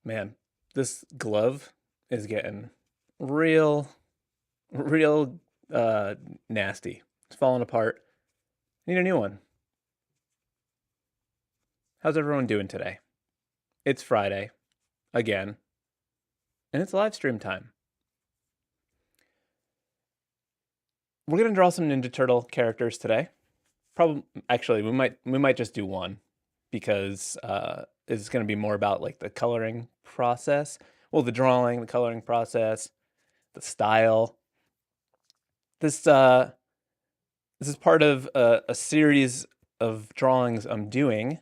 Man, this glove is getting real, real nasty. It's falling apart. Need a new one. How's everyone doing today? It's Friday again, and it's live stream time. We're gonna draw some Ninja Turtle characters today. Probably, actually, we might just do one because it's gonna be more about like the coloring process. Well, the drawing, the coloring process, the style. This this is part of a series of drawings I'm doing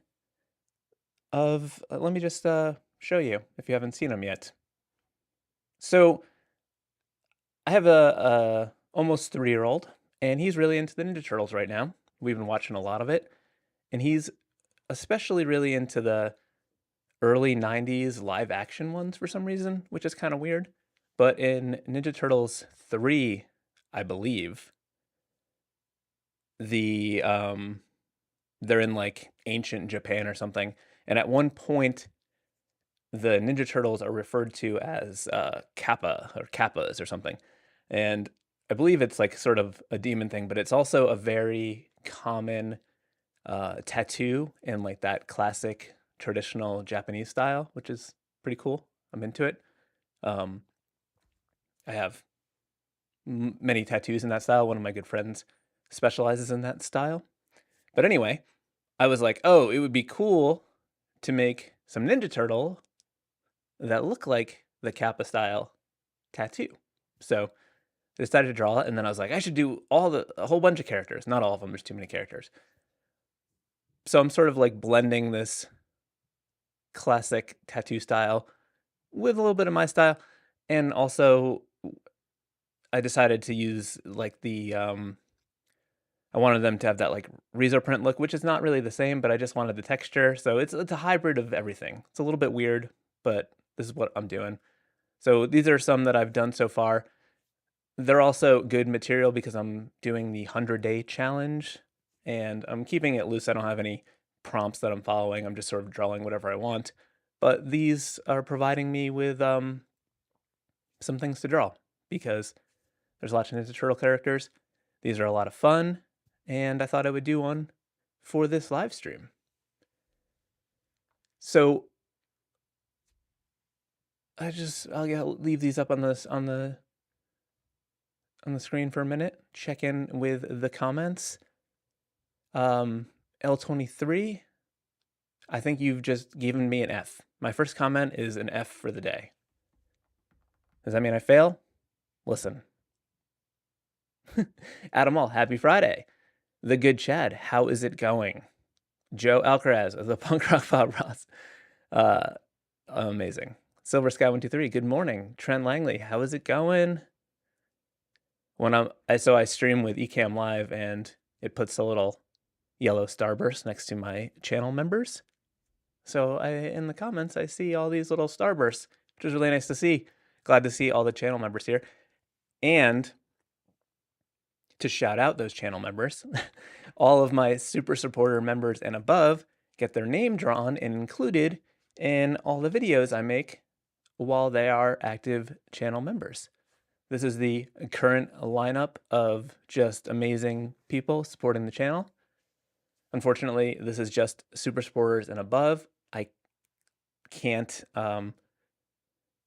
of, let me just show you if you haven't seen them yet. So I have a almost 3-year-old, and he's really into the Ninja Turtles right now. We've been watching a lot of it, and he's especially really into the early 90s live action ones for some reason, which is kind of weird. But in Ninja Turtles 3, I believe, the they're in like ancient Japan or something, and at one point the Ninja Turtles are referred to as Kappa or Kappas or something, and I believe it's like sort of a demon thing, but it's also a very common tattoo in like that classic traditional Japanese style, which is pretty cool. I'm into it. Um, I have many tattoos in that style. One of my good friends specializes in that style. But anyway, I was like, oh, it would be cool to make some Ninja Turtle that look like the Kappa style tattoo. So I decided to draw it, and then I was like, I should do a whole bunch of characters. Not all of them, there's too many characters. So I'm sort of like blending this classic tattoo style with a little bit of my style. And also I decided to use like I wanted them to have that like riso print look, which is not really the same, but I just wanted the texture. So it's a hybrid of everything. It's a little bit weird, but this is what I'm doing. So these are some that I've done so far. They're also good material because I'm doing the 100-day challenge, and I'm keeping it loose. I don't have any prompts that I'm following. I'm just sort of drawing whatever I want. But these are providing me with some things to draw because there's lots of Ninja Turtle characters. These are a lot of fun, and I thought I would do one for this live stream. So I'll leave these up on the screen for a minute. Check in with the comments. L23, I think you've just given me an F. My first comment is an F for the day. Does that mean I fail? Listen. Adam All, happy Friday. The Good Chad, how is it going? Joe Alcaraz of the Punk Rock Bob Ross. Amazing. Silver Sky 123, good morning. Trent Langley, how is it going? So I stream with Ecamm Live, and it puts a little yellow starburst next to my channel members. So in the comments, I see all these little starbursts, which is really nice to see. Glad to see all the channel members here. And to shout out those channel members, all of my super supporter members and above get their name drawn and included in all the videos I make while they are active channel members. This is the current lineup of just amazing people supporting the channel. Unfortunately, this is just super supporters and above. I can't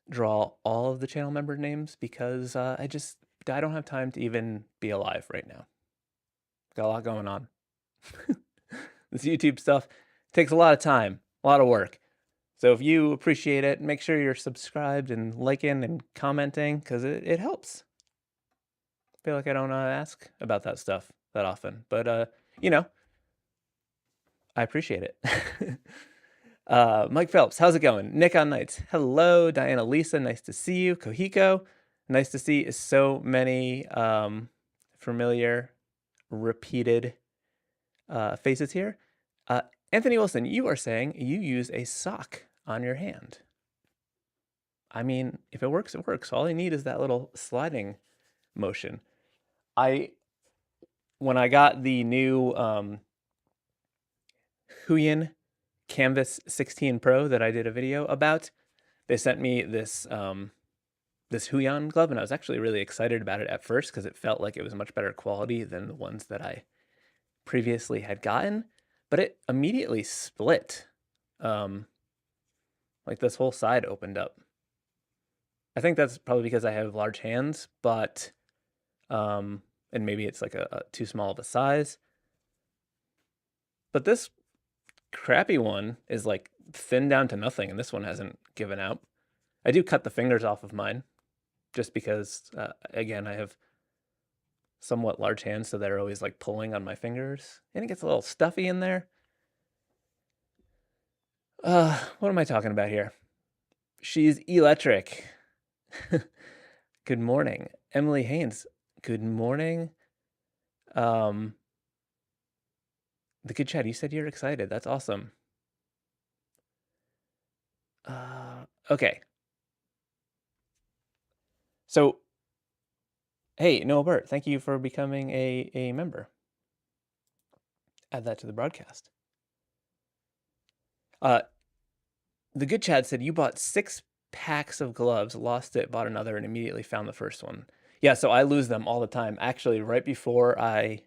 draw all of the channel member names because I don't have time to even be alive right now. Got a lot going on. This YouTube stuff takes a lot of time, a lot of work. So if you appreciate it, make sure you're subscribed and liking and commenting because it helps. I feel like I don't ask about that stuff that often, but you know, I appreciate it. Mike Phelps, how's it going? Nick on Nights, hello. Diana Lisa, nice to see you. Kohiko, nice to see so many familiar, repeated faces here. Anthony Wilson, you are saying you use a sock on your hand. I mean, if it works, it works. All I need is that little sliding motion. When I got the new Huion Canvas 16 Pro that I did a video about, they sent me this this Huion glove, and I was actually really excited about it at first because it felt like it was much better quality than the ones that I previously had gotten, but it immediately split. Like this whole side opened up. I think that's probably because I have large hands, but and maybe it's like a too small of a size. But this crappy one is like thinned down to nothing, and this one hasn't given out. I do cut the fingers off of mine just because, again, I have somewhat large hands, so they're always like pulling on my fingers, and it gets a little stuffy in there. What am I talking about here? She's electric. Good morning. Emily Haynes, good morning. The good chat, you said you're excited. That's awesome. Okay. So, hey, Noah Burt, thank you for becoming a member. Add that to the broadcast. The good chat said you bought 6 packs of gloves, lost it, bought another, and immediately found the first one. Yeah, so I lose them all the time. Actually, right before I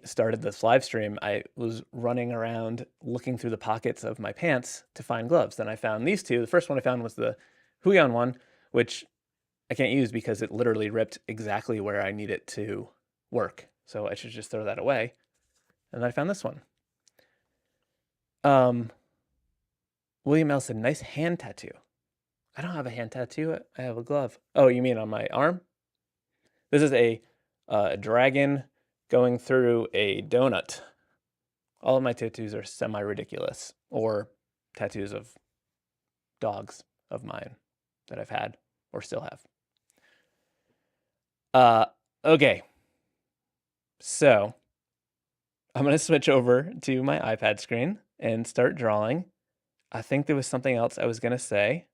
started this live stream, I was running around looking through the pockets of my pants to find gloves. Then I found these two. The first one I found was the Huion one, which I can't use because it literally ripped exactly where I need it to work. So I should just throw that away. And then I found this one. William L. said, nice hand tattoo. I don't have a hand tattoo. I have a glove. Oh, you mean on my arm? This is a dragon going through a donut. All of my tattoos are semi-ridiculous, or tattoos of dogs of mine that I've had or still have. Okay. So I'm going to switch over to my iPad screen and start drawing. I think there was something else I was going to say,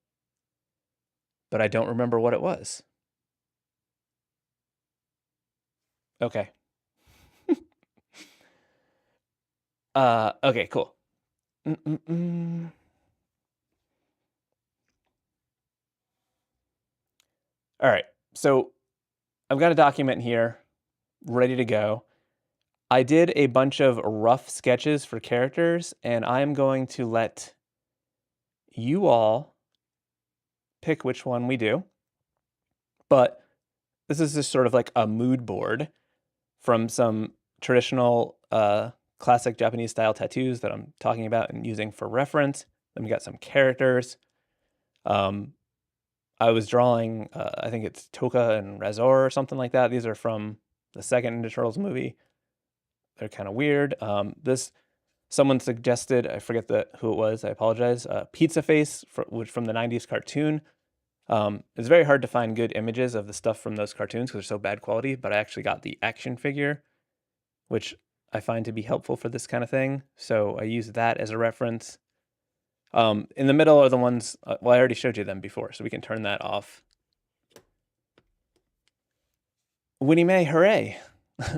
but I don't remember what it was. Okay. Okay, cool. All right, so I've got a document here ready to go. I did a bunch of rough sketches for characters, and I'm going to let you all pick which one we do. But this is just sort of like a mood board from some traditional classic Japanese style tattoos that I'm talking about and using for reference. Then we got some characters. I was drawing, I think it's Toka and Razor or something like that. These are from the second Ninja Turtles movie. They're kind of weird. Someone suggested, I forget who it was, I apologize, Pizza Face, which from the 90s cartoon. It's very hard to find good images of the stuff from those cartoons because they're so bad quality, but I actually got the action figure, which I find to be helpful for this kind of thing. So I use that as a reference. In the middle are the ones, well, I already showed you them before, so we can turn that off. Winnie Mae, hooray!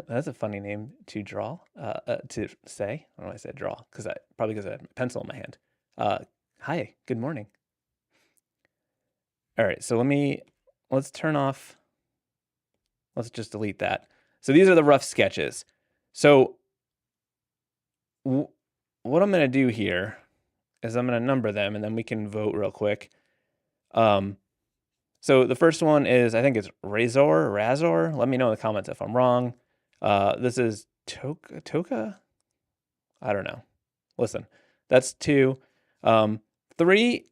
That's a funny name to draw, to say. I don't know why I said draw, probably because I had a pencil in my hand. Hi, good morning. All right, so let's turn off, let's just delete that. So these are the rough sketches. So what I'm going to do here is I'm going to number them, and then we can vote real quick. So the first one is, I think it's Razor. Let me know in the comments if I'm wrong. This is Toka? I don't know. Listen, that's 2. 3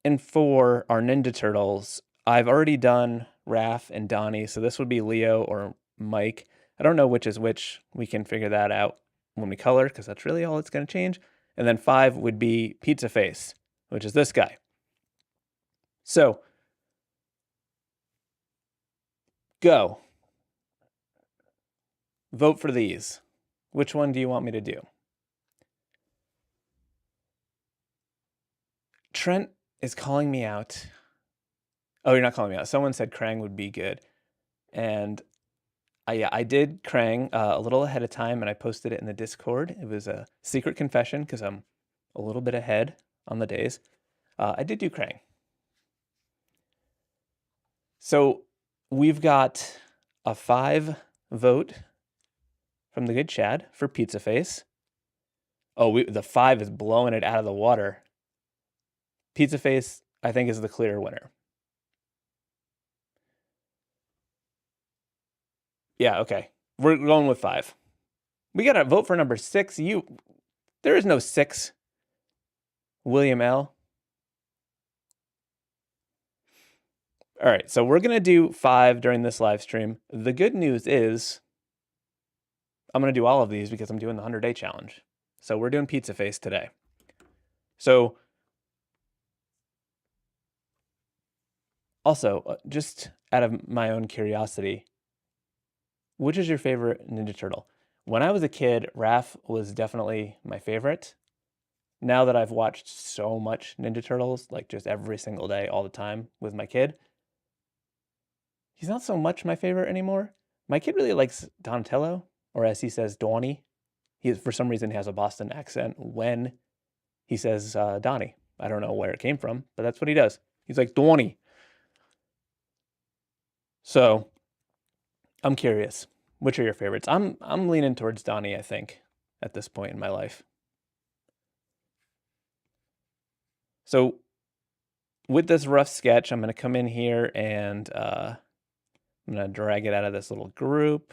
and 4 are Ninja Turtles. I've already done Raph and Donnie, so this would be Leo or Mike. I don't know which is which. We can figure that out when we color, because that's really all it's going to change. And then 5 would be Pizza Face, which is this guy. So, go. Vote for these. Which one do you want me to do? Trent is calling me out. Oh, you're not calling me out. Someone said Krang would be good. And I did Krang a little ahead of time, and I posted it in the Discord. It was a secret confession because I'm a little bit ahead on the days. I did do Krang. So we've got a 5 vote from the good Chad for Pizza Face. Oh, the 5 is blowing it out of the water. Pizza Face, I think, is the clear winner. Yeah, okay. We're going with 5. We got to vote for number 6. There is no 6. William L. All right, so we're going to do 5 during this live stream. The good news is I'm going to do all of these because I'm doing the 100-day challenge. So we're doing Pizza Face today. So also, just out of my own curiosity, which is your favorite Ninja Turtle? When I was a kid, Raph was definitely my favorite. Now that I've watched so much Ninja Turtles, like just every single day, all the time with my kid, he's not so much my favorite anymore. My kid really likes Donatello, or as he says, Donnie. For some reason, he has a Boston accent when he says Donnie. I don't know where it came from, but that's what he does. He's like, Donnie. So I'm curious, which are your favorites? I'm leaning towards Donnie, I think, at this point in my life. So with this rough sketch, I'm going to come in here and I'm going to drag it out of this little group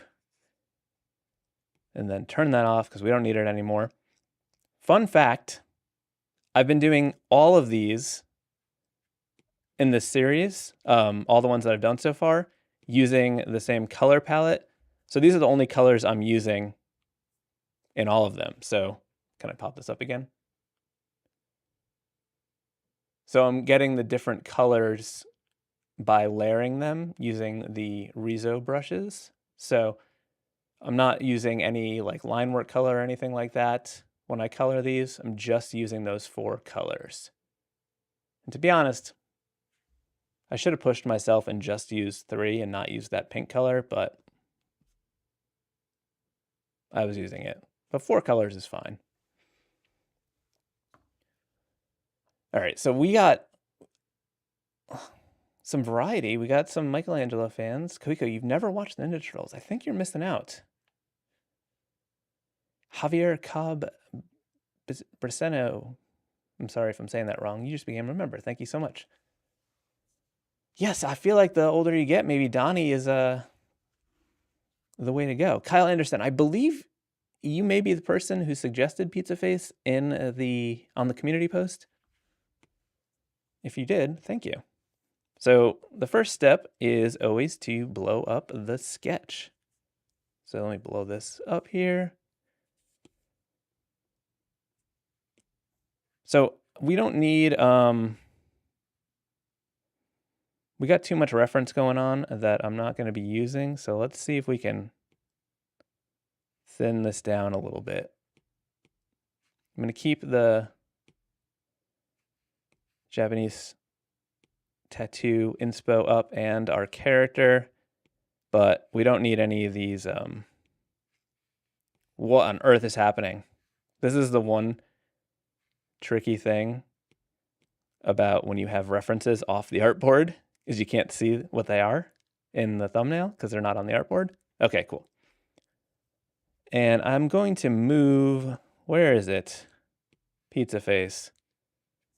and then turn that off because we don't need it anymore. Fun fact, I've been doing all of these in this series, all the ones that I've done so far, using the same color palette. So these are the only colors I'm using in all of them. So can I pop this up again? So I'm getting the different colors by layering them using the riso brushes. So I'm not using any like line work color or anything like that. When I color these, I'm just using those 4 colors. And to be honest, I should have pushed myself and just used 3 and not used that pink color, but I was using it. But 4 colors is fine. All right, so we got some variety. We got some Michelangelo fans. Koiko, you've never watched Ninja Turtles. I think you're missing out. Javier Cobb Briseno. I'm sorry if I'm saying that wrong. You just became a member. Thank you so much. Yes, I feel like the older you get, maybe Donnie is the way to go. Kyle Anderson, I believe you may be the person who suggested Pizza Face on the community post. If you did, thank you. So the first step is always to blow up the sketch. So let me blow this up here. So we don't need, we got too much reference going on that I'm not going to be using. So let's see if we can thin this down a little bit. I'm going to keep the Japanese tattoo inspo up and our character, but we don't need any of these, what on earth is happening? This is the one tricky thing about when you have references off the artboard is you can't see what they are in the thumbnail because they're not on the artboard. Okay, cool. And I'm going to move, where is it? Pizza Face.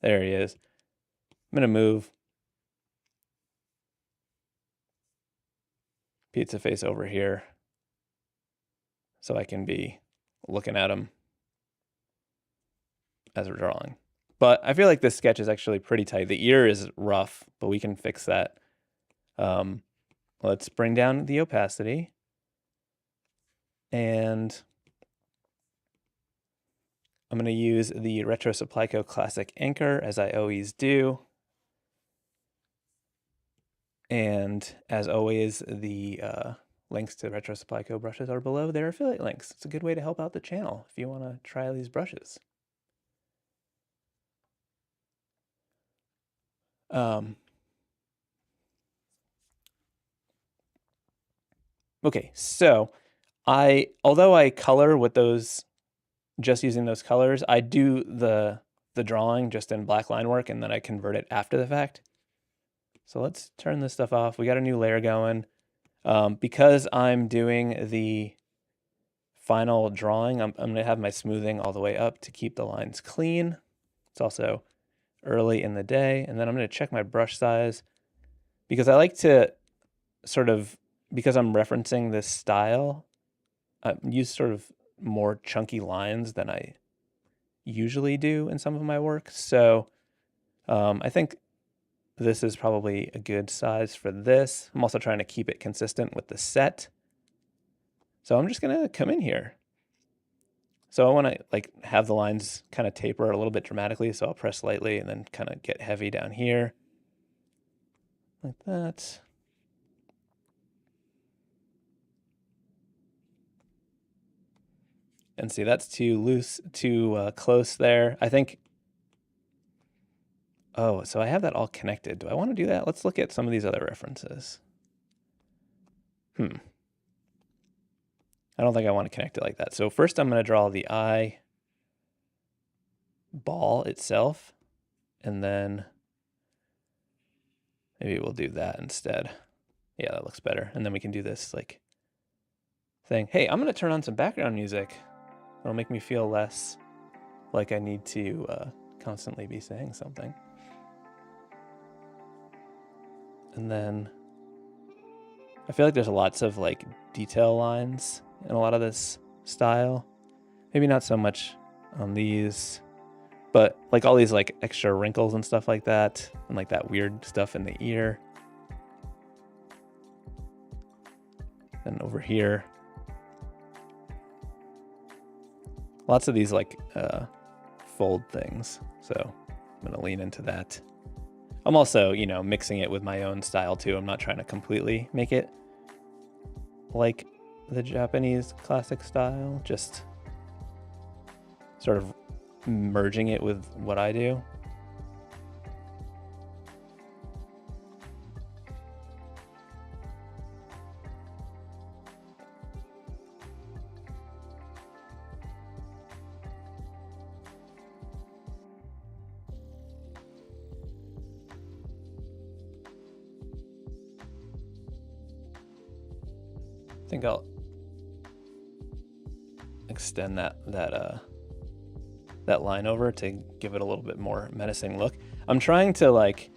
There he is. I'm going to move Pizza Face over here so I can be looking at him as we're drawing. But I feel like this sketch is actually pretty tight. The ear is rough, but we can fix that. Let's bring down the opacity. And I'm going to use the Retro Supply Co. Classic Anchor, as I always do. And as always, the links to Retro Supply Co. brushes are below their affiliate links. It's a good way to help out the channel if you want to try these brushes. Okay, so although I color with those, just using those colors, I do the the drawing just in black line work, and then I convert it after the fact. So let's turn this stuff off. We got a new layer going. Because I'm doing the final drawing, I'm going to have my smoothing all the way up to keep the lines clean. It's also early in the day. And then I'm going to check my brush size because I like to sort of, because I'm referencing this style, use sort of more chunky lines than I usually do in some of my work. So I think this is probably a good size for this. I'm also trying to keep it consistent with the set. So I'm just gonna come in here. So I wanna like have the lines kind of taper a little bit dramatically. So I'll press lightly and then kind of get heavy down here. Like that. And see, that's too loose, too close there. I think, oh, so I have that all connected. Do I want to do that? Let's look at some of these other references. I don't think I want to connect it like that. So first I'm going to draw the eye ball itself, and then maybe we'll do that instead. Yeah, that looks better. And then we can do this like thing. Hey, I'm going to turn on some background music. It'll make me feel less like I need to constantly be saying something. And then I feel like there's lots of like detail lines in a lot of this style. Maybe not so much on these, but like all these like extra wrinkles and stuff like that, and like that weird stuff in the ear. And over here, lots of these like fold things. So I'm gonna lean into that. I'm also, you know, mixing it with my own style too. I'm not trying to completely make it like the Japanese classic style, just sort of merging it with what I do. I think I'll extend that line over to give it a little bit more menacing look. I'm trying to like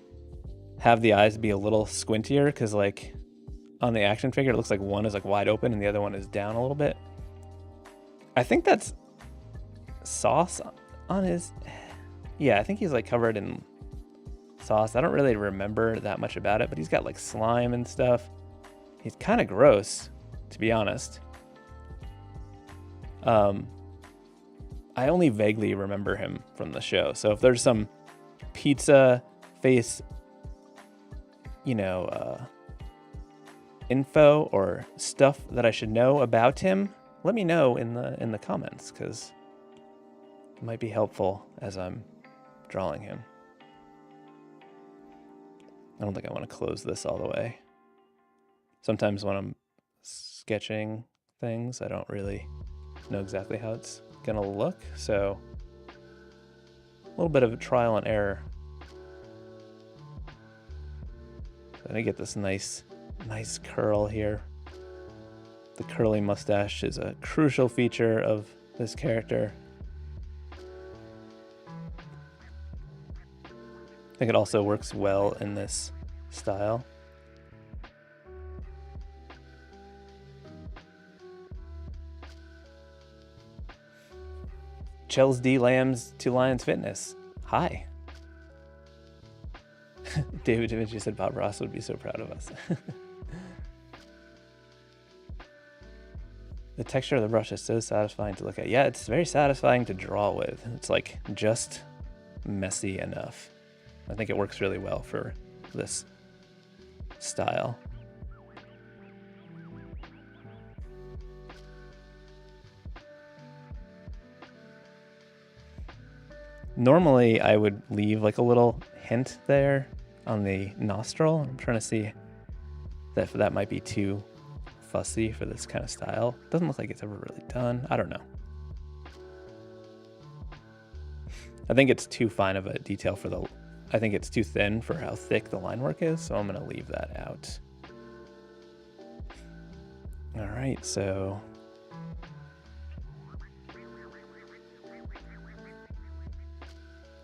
have the eyes be a little squintier because like on the action figure it looks like one is like wide open and the other one is down a little bit. I think that's sauce on his, yeah, I think he's like covered in sauce. I don't really remember that much about it, but he's got like slime and stuff. He's kind of gross, to be honest. I only vaguely remember him from the show. So if there's some pizza face, you know, info or stuff that I should know about him, let me know in the comments, because it might be helpful as I'm drawing him. I don't think I want to close this all the way. Sometimes when I'm sketching things, I don't really know exactly how it's gonna look, so a little bit of a trial and error. Then I get this nice curl here. The curly mustache is a crucial feature of this character. I think it also works well in this style. Chels D. Lambs to Lions Fitness. Hi. David Da Vinci said Bob Ross would be so proud of us. The texture of the brush is so satisfying to look at. Yeah, it's very satisfying to draw with. It's like just messy enough. I think it works really well for this style. Normally I would leave like a little hint there on the nostril. I'm trying to see if that might be too fussy for this kind of style. Doesn't look like it's ever really done. I don't know. I think it's too fine of a detail for the, I think it's too thin for how thick the line work is, so I'm gonna leave that out. All right, so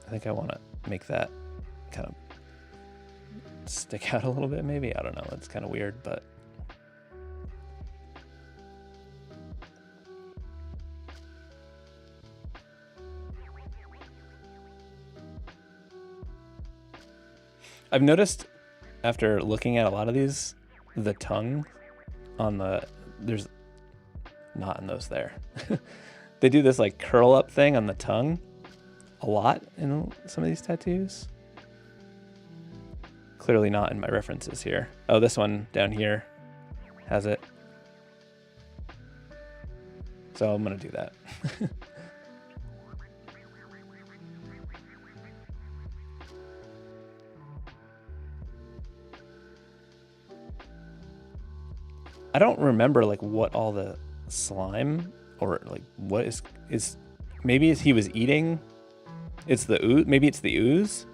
I think I want to make that kind of stick out a little bit, maybe. I don't know, that's kind of weird, but I've noticed after looking at a lot of these, the tongue on the, there's not in those there. They do this like curl up thing on the tongue a lot in some of these tattoos. Clearly not in my references here. Oh, this one down here has it. So I'm gonna do that. I don't remember like what all the slime or like what is maybe he was eating. It's the ooze. Maybe it's the ooze,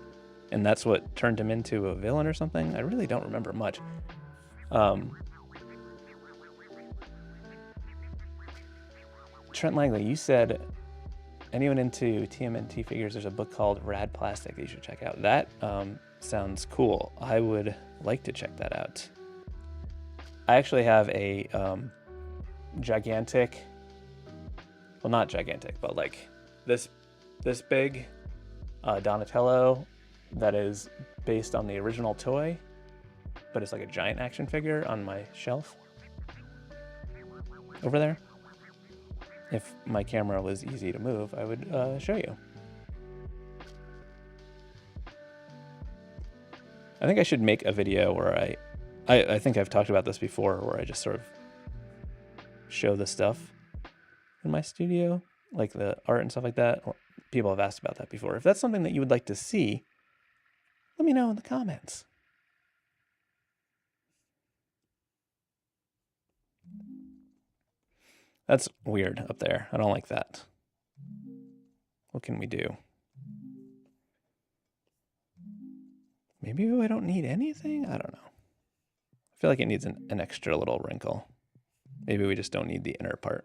and that's what turned him into a villain or something. I really don't remember much. Trent Langley, you said anyone into TMNT figures, there's a book called Rad Plastic that you should check out. That sounds cool. I would like to check that out. I actually have a gigantic, well, not gigantic, but like this big Donatello that is based on the original toy, but it's like a giant action figure on my shelf over there. If my camera was easy to move, I would show you. I think I should make a video where I think I've talked about this before, where I just sort of show the stuff in my studio, like the art and stuff like that. People have asked about that before. If that's something that you would like to see, let me know in the comments. That's weird up there. I don't like that. What can we do? Maybe I don't need anything? I don't know. I feel like it needs an extra little wrinkle. Maybe we just don't need the inner part.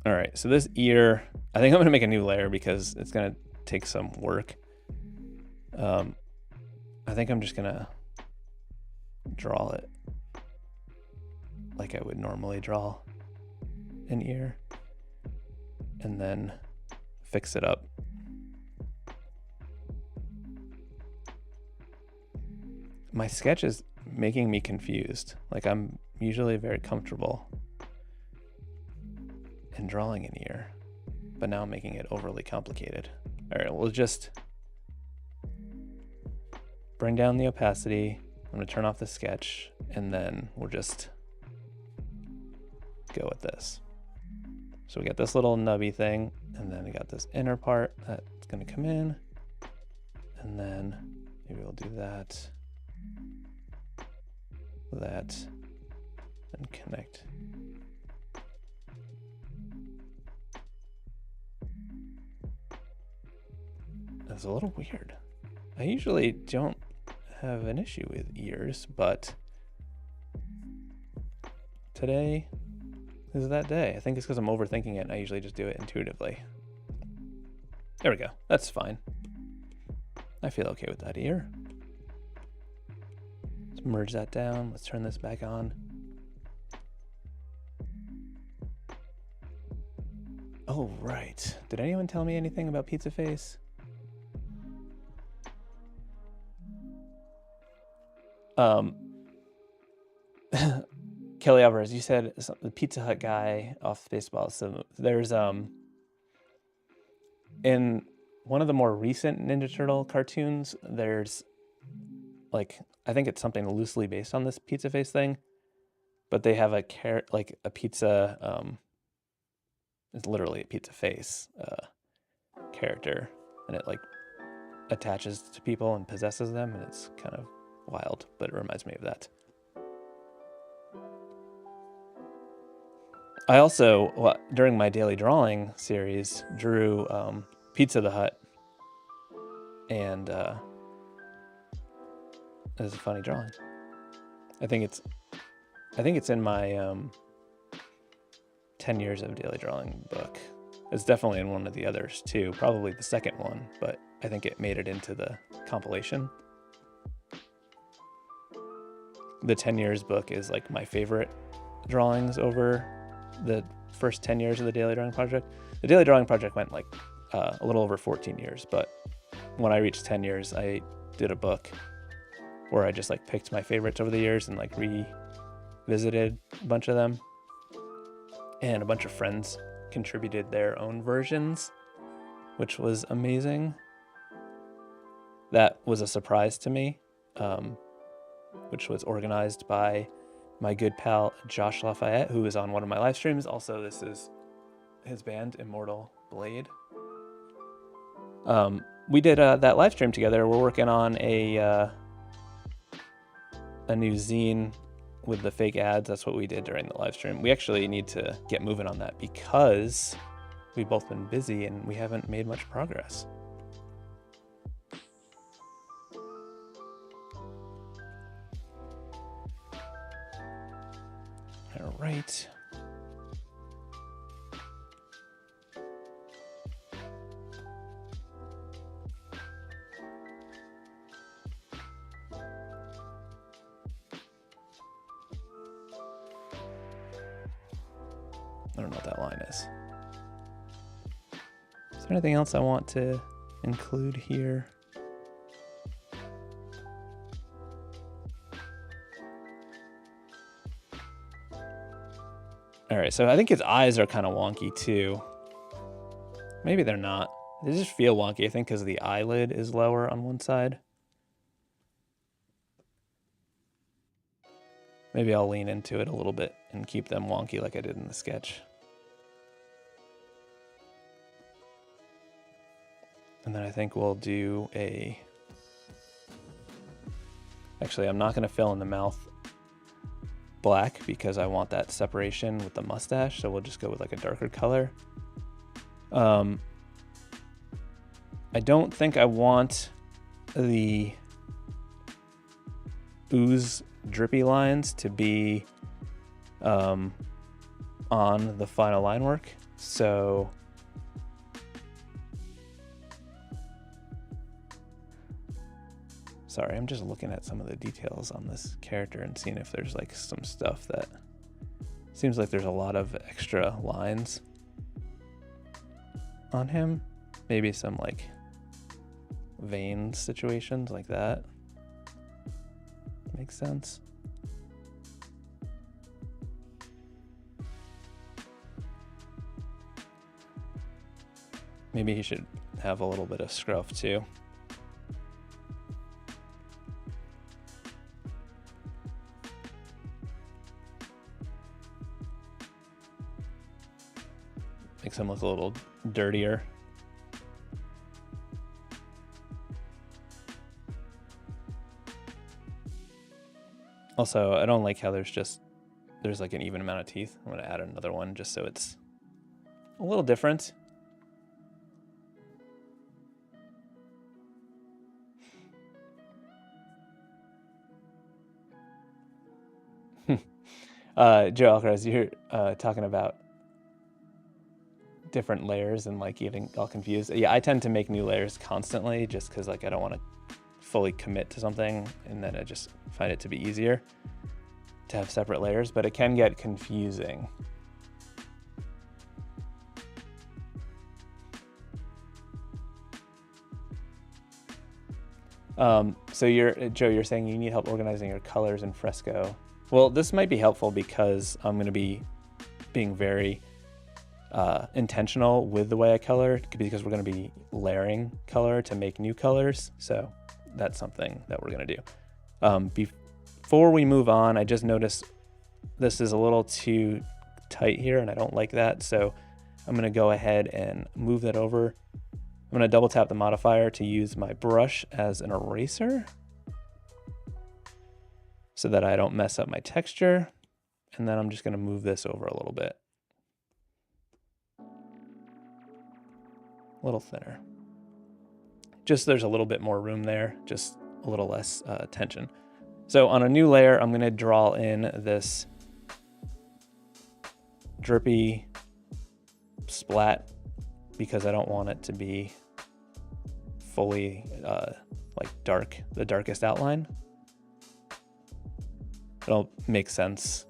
All right, so this ear, I think I'm gonna make a new layer because it's gonna take some work. I think I'm just gonna draw it like I would normally draw an ear and then fix it up. My sketch is making me confused. Like I'm usually very comfortable in drawing an ear, but now I'm making it overly complicated. All right, we'll just bring down the opacity. I'm gonna turn off the sketch and then we'll just go with this. So we got this little nubby thing and then we got this inner part that's gonna come in and then maybe we'll do that, and connect. That's a little weird. I usually don't have an issue with ears, but today is that day. I think it's because I'm overthinking it and I usually just do it intuitively. There we go. That's fine. I feel okay with that ear. Let's merge that down. Let's turn this back on. Oh, right. Did anyone tell me anything about Pizza Face? Kelly Alvarez, you said the Pizza Hut guy off Spaceballs. So there's in one of the more recent Ninja Turtle cartoons, there's like, I think it's something loosely based on this Pizza Face thing, but they have a like a pizza, it's literally a pizza face character, and it like attaches to people and possesses them, and it's kind of wild, but it reminds me of that. I also, well, during my daily drawing series, drew Pizza the Hut, and it was a funny drawing. I think it's in my 10 years of daily drawing book. It's definitely in one of the others too, probably the second one, but I think it made it into the compilation. The 10 years book is like my favorite drawings over the first 10 years of the daily drawing project. The daily drawing project went like a little over 14 years, but when I reached 10 years, I did a book where I just like picked my favorites over the years and like revisited a bunch of them. And a bunch of friends contributed their own versions, which was amazing. That was a surprise to me, which was organized by my good pal Josh Lafayette, who is on one of my live streams. Also, this is his band, Immortal Blade. We did that live stream together. We're working on a new zine with the fake ads. That's what we did during the live stream. We actually need to get moving on that because we've both been busy and we haven't made much progress. All right. I don't know what that line is. Is there anything else I want to include here? All right, so I think his eyes are kind of wonky too. Maybe they're not. They just feel wonky, I think, because the eyelid is lower on one side. Maybe I'll lean into it a little bit and keep them wonky like I did in the sketch. And then I think we'll do a... Actually, I'm not going to fill in the mouth black because I want that separation with the mustache, so we'll just go with like a darker color. I don't think I want the ooze drippy lines to be on the final line work, so sorry, I'm just looking at some of the details on this character and seeing if there's like some stuff that seems like there's a lot of extra lines on him. Maybe some like vein situations like that. Makes sense. Maybe he should have a little bit of scruff too. Makes him look a little dirtier. Also, I don't like how there's like an even amount of teeth. I'm gonna add another one just so it's a little different. Joe Alcaraz, you're talking about different layers and like getting all confused. Yeah, I tend to make new layers constantly just because like I don't want to fully commit to something, and then I just find it to be easier to have separate layers, but it can get confusing. So Joe, you're saying you need help organizing your colors in Fresco. Well, this might be helpful because I'm going to be being very intentional with the way I color, because we're going to be layering color to make new colors. So that's something that we're going to do. Before we move on, I just noticed this is a little too tight here and I don't like that. So I'm going to go ahead and move that over. I'm going to double tap the modifier to use my brush as an eraser so that I don't mess up my texture. And then I'm just going to move this over a little bit. a little thinner. Just there's a little bit more room there, just a little less tension. So on a new layer, I'm gonna draw in this drippy splat because I don't want it to be fully like the darkest outline. It'll make sense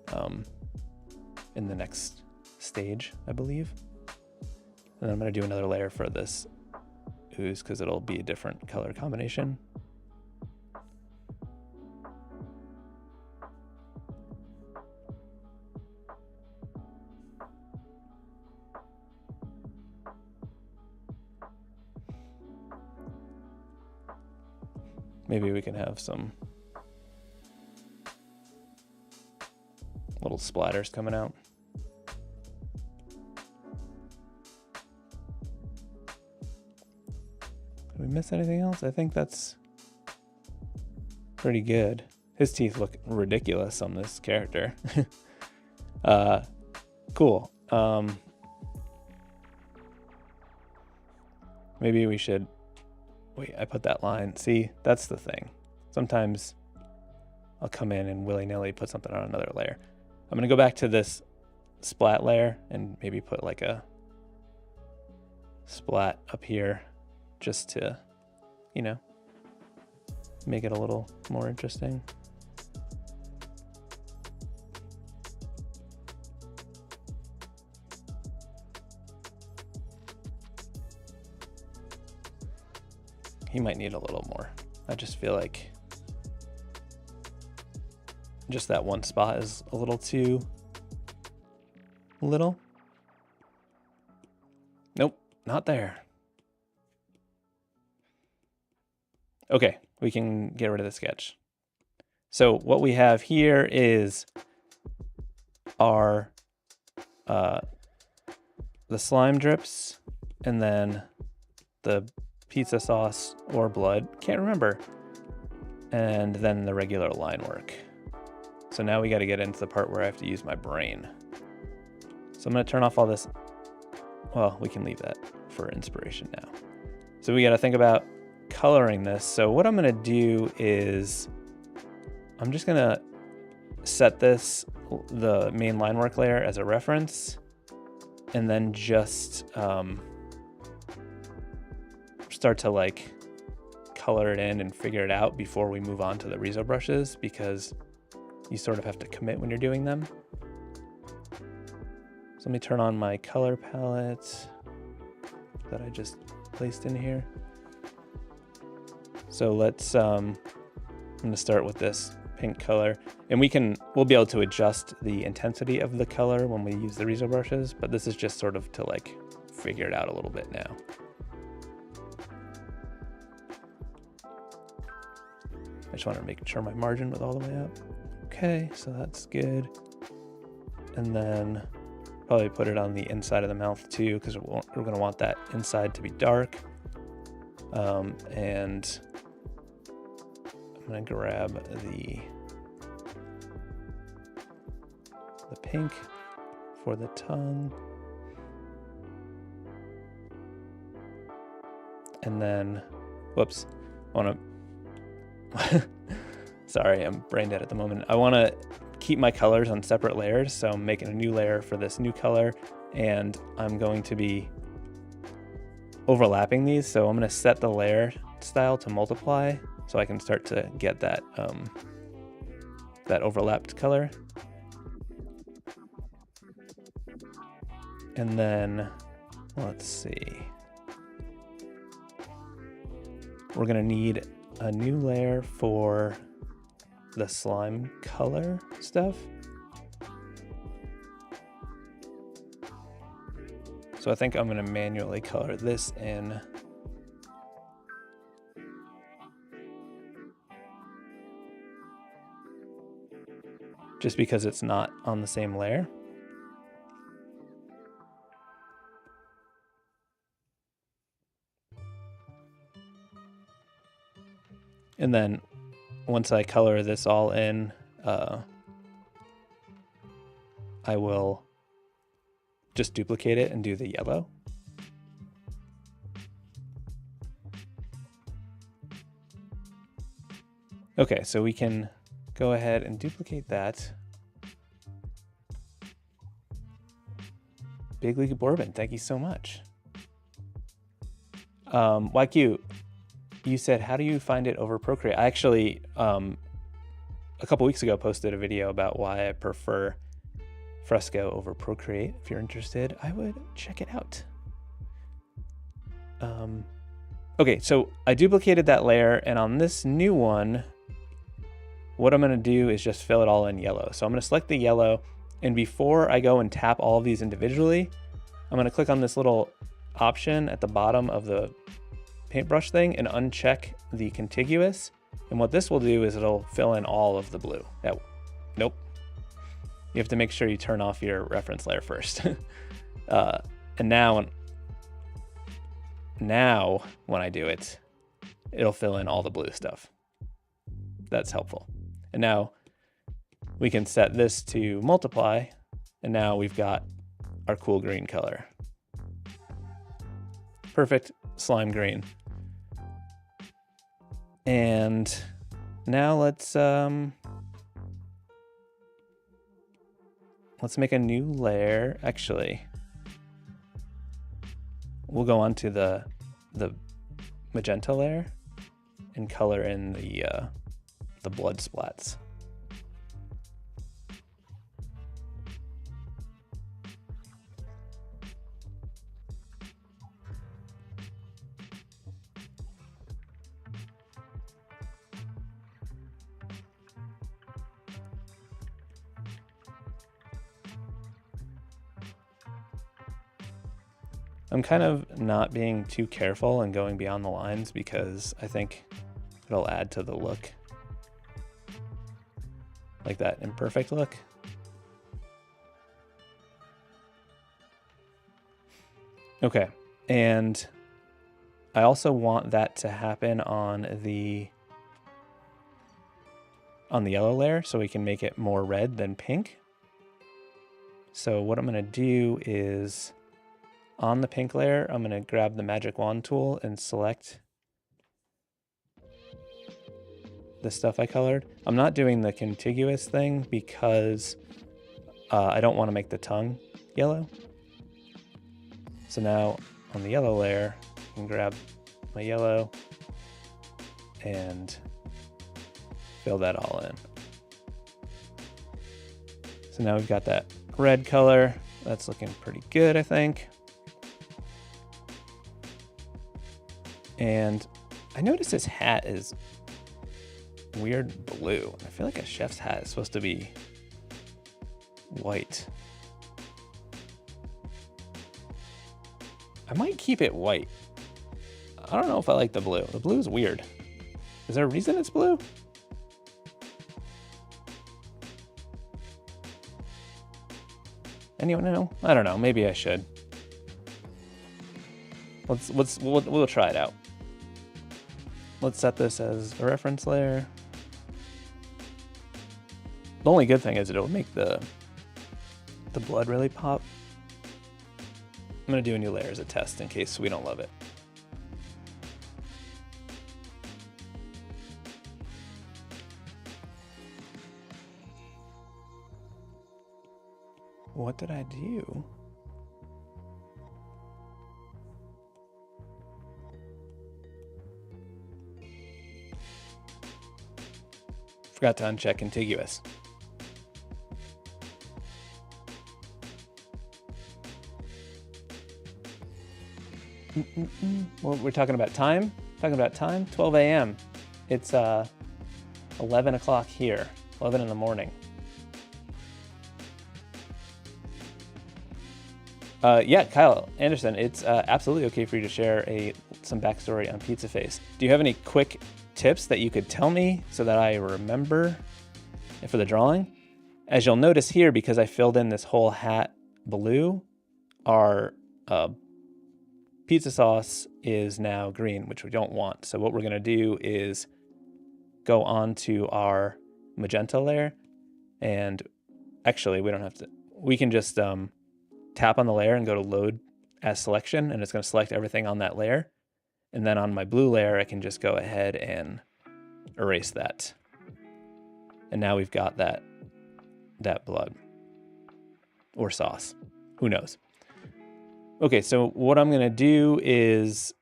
in the next stage, I believe. And I'm gonna do another layer for this ooze because it'll be a different color combination. Maybe we can have some little splatters coming out. Did we miss anything else? I think that's pretty good. His teeth look ridiculous on this character. Cool. Maybe we should... Wait, I put that line. See, that's the thing. Sometimes I'll come in and willy-nilly put something on another layer. I'm going to go back to this splat layer and maybe put like a splat up here just to, you know, make it a little more interesting. He might need a little more. I just feel like just that one spot is a little too little. Nope, not there. Okay, we can get rid of the sketch. So what we have here is our the slime drips and then the pizza sauce or blood, can't remember, and then the regular line work. So now we got to get into the part where I have to use my brain. So I'm going to turn off all this. Well, we can leave that for inspiration now. So we got to think about coloring this. So what I'm going to do is I'm just going to set this, the main line work layer, as a reference, and then just start to like color it in and figure it out before we move on to the riso brushes, because you sort of have to commit when you're doing them. So let me turn on my color palette that I just placed in here. So let's, I'm gonna start with this pink color, and we'll be able to adjust the intensity of the color when we use the riso brushes, but this is just sort of to like figure it out a little bit now. I just want to make sure my margin was all the way up. Okay, so that's good. And then probably put it on the inside of the mouth too, because we're going to want that inside to be dark. And I'm going to grab the pink for the tongue. And then, whoops, I want to sorry, I'm brain dead at the moment. I want to keep my colors on separate layers, so I'm making a new layer for this new color, and I'm going to be overlapping these. So I'm going to set the layer style to multiply so I can start to get that that overlapped color. And then let's see, we're going to need a new layer for the slime color stuff. So I think I'm going to manually color this in. Just because it's not on the same layer. And then once I color this all in, I will just duplicate it and do the yellow. Okay, so we can go ahead and duplicate that. Big League Bourbon, thank you so much. YQ, you said, how do you find it over Procreate? I actually, a couple weeks ago, posted a video about why I prefer Fresco over Procreate. If you're interested, I would check it out. Okay, so I duplicated that layer, and on this new one, what I'm gonna do is just fill it all in yellow. So I'm gonna select the yellow, and before I go and tap all of these individually, I'm gonna click on this little option at the bottom of the paintbrush thing and uncheck the contiguous. And what this will do is it'll fill in all of the blue. Nope. You have to make sure you turn off your reference layer first. And now when I do it, it'll fill in all the blue stuff. That's helpful. And now we can set this to multiply, and now we've got our cool green color. Perfect slime green. And now let's make a new layer. Actually, we'll go on to the magenta layer and color in the blood splats. I'm kind of not being too careful and going beyond the lines because I think it'll add to the look. Like that imperfect look. Okay, and I also want that to happen on the yellow layer so we can make it more red than pink. So what I'm gonna do is, on the pink layer, I'm gonna grab the magic wand tool and select the stuff I colored. I'm not doing the contiguous thing because I don't want to make the tongue yellow. So now on the yellow layer, I can grab my yellow and fill that all in. So now we've got that red color. That's looking pretty good, I think. And I noticed this hat is weird blue. I feel like a chef's hat is supposed to be white. I might keep it white. I don't know if I like the blue. The blue is weird. Is there a reason it's blue? Anyone know? I don't know. Maybe I should. We'll try it out. Let's set this as a reference layer. The only good thing is it'll make the blood really pop. I'm gonna do a new layer as a test in case we don't love it. What did I do? Forgot to uncheck contiguous. Well, we're talking about time? 12 a.m. It's 11 o'clock here, 11 in the morning. Yeah, Kyle Anderson, it's absolutely okay for you to share some backstory on Pizza Face. Do you have any quick tips that you could tell me so that I remember for the drawing? As you'll notice here, because I filled in this whole hat blue, our pizza sauce is now green, which we don't want. So what we're gonna do is go on to our magenta layer, and actually we don't have to, we can just tap on the layer and go to load as selection, and it's gonna select everything on that layer. And then on my blue layer, I can just go ahead and erase that. And now we've got that blood or sauce. Who knows? Okay, so what I'm gonna do is,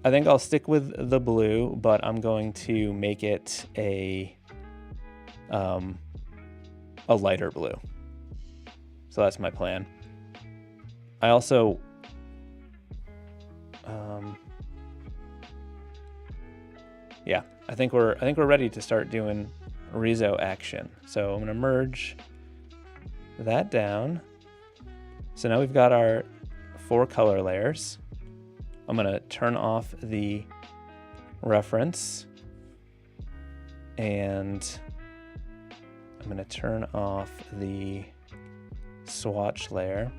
I think I'll stick with the blue, but I'm going to make it a lighter blue. So that's my plan. I also, yeah, I think we're ready to start doing riso action. So I'm gonna merge that down. So now we've got our 4 color layers. I'm gonna turn off the reference and I'm gonna turn off the swatch layer.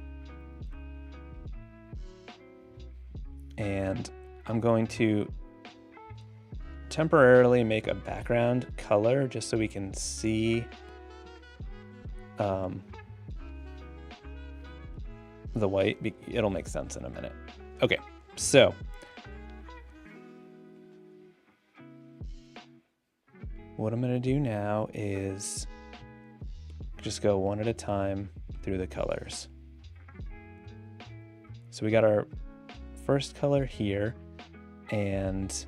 And I'm going to temporarily make a background color just so we can see the white. It'll make sense in a minute. Okay, so what I'm gonna do now is just go one at a time through the colors. So we got our first color here, and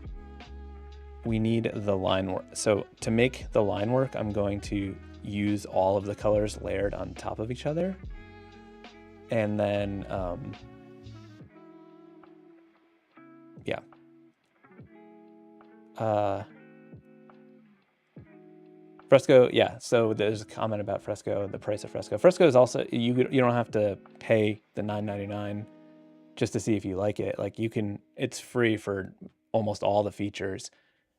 we need the line work. So to make the line work, I'm going to use all of the colors layered on top of each other. And then, yeah. Fresco, yeah, so there's a comment about Fresco, the price of Fresco. Fresco is also, you don't have to pay the $9.99 just to see if you like it. Like it's free for almost all the features.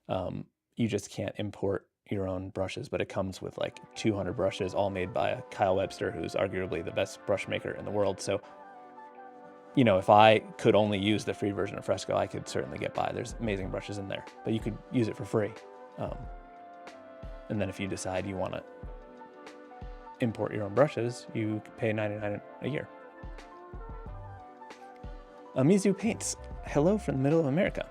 You just can't import your own brushes, but it comes with like 200 brushes, all made by Kyle Webster, who's arguably the best brush maker in the world. So, you know, if I could only use the free version of Fresco, I could certainly get by. There's amazing brushes in there, but you could use it for free. And then if you decide you want to import your own brushes, you pay $99 a year. Mizu Paints, hello from the middle of America.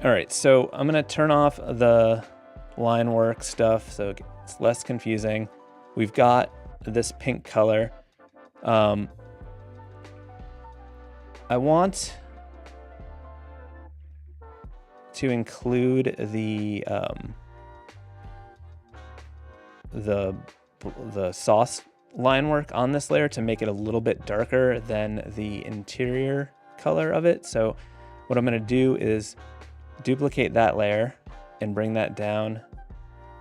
All right, so I'm gonna turn off the line work stuff so it's less confusing. We've got this pink color. I want to include the sauce line work on this layer to make it a little bit darker than the interior color of it. So what I'm gonna do is duplicate that layer and bring that down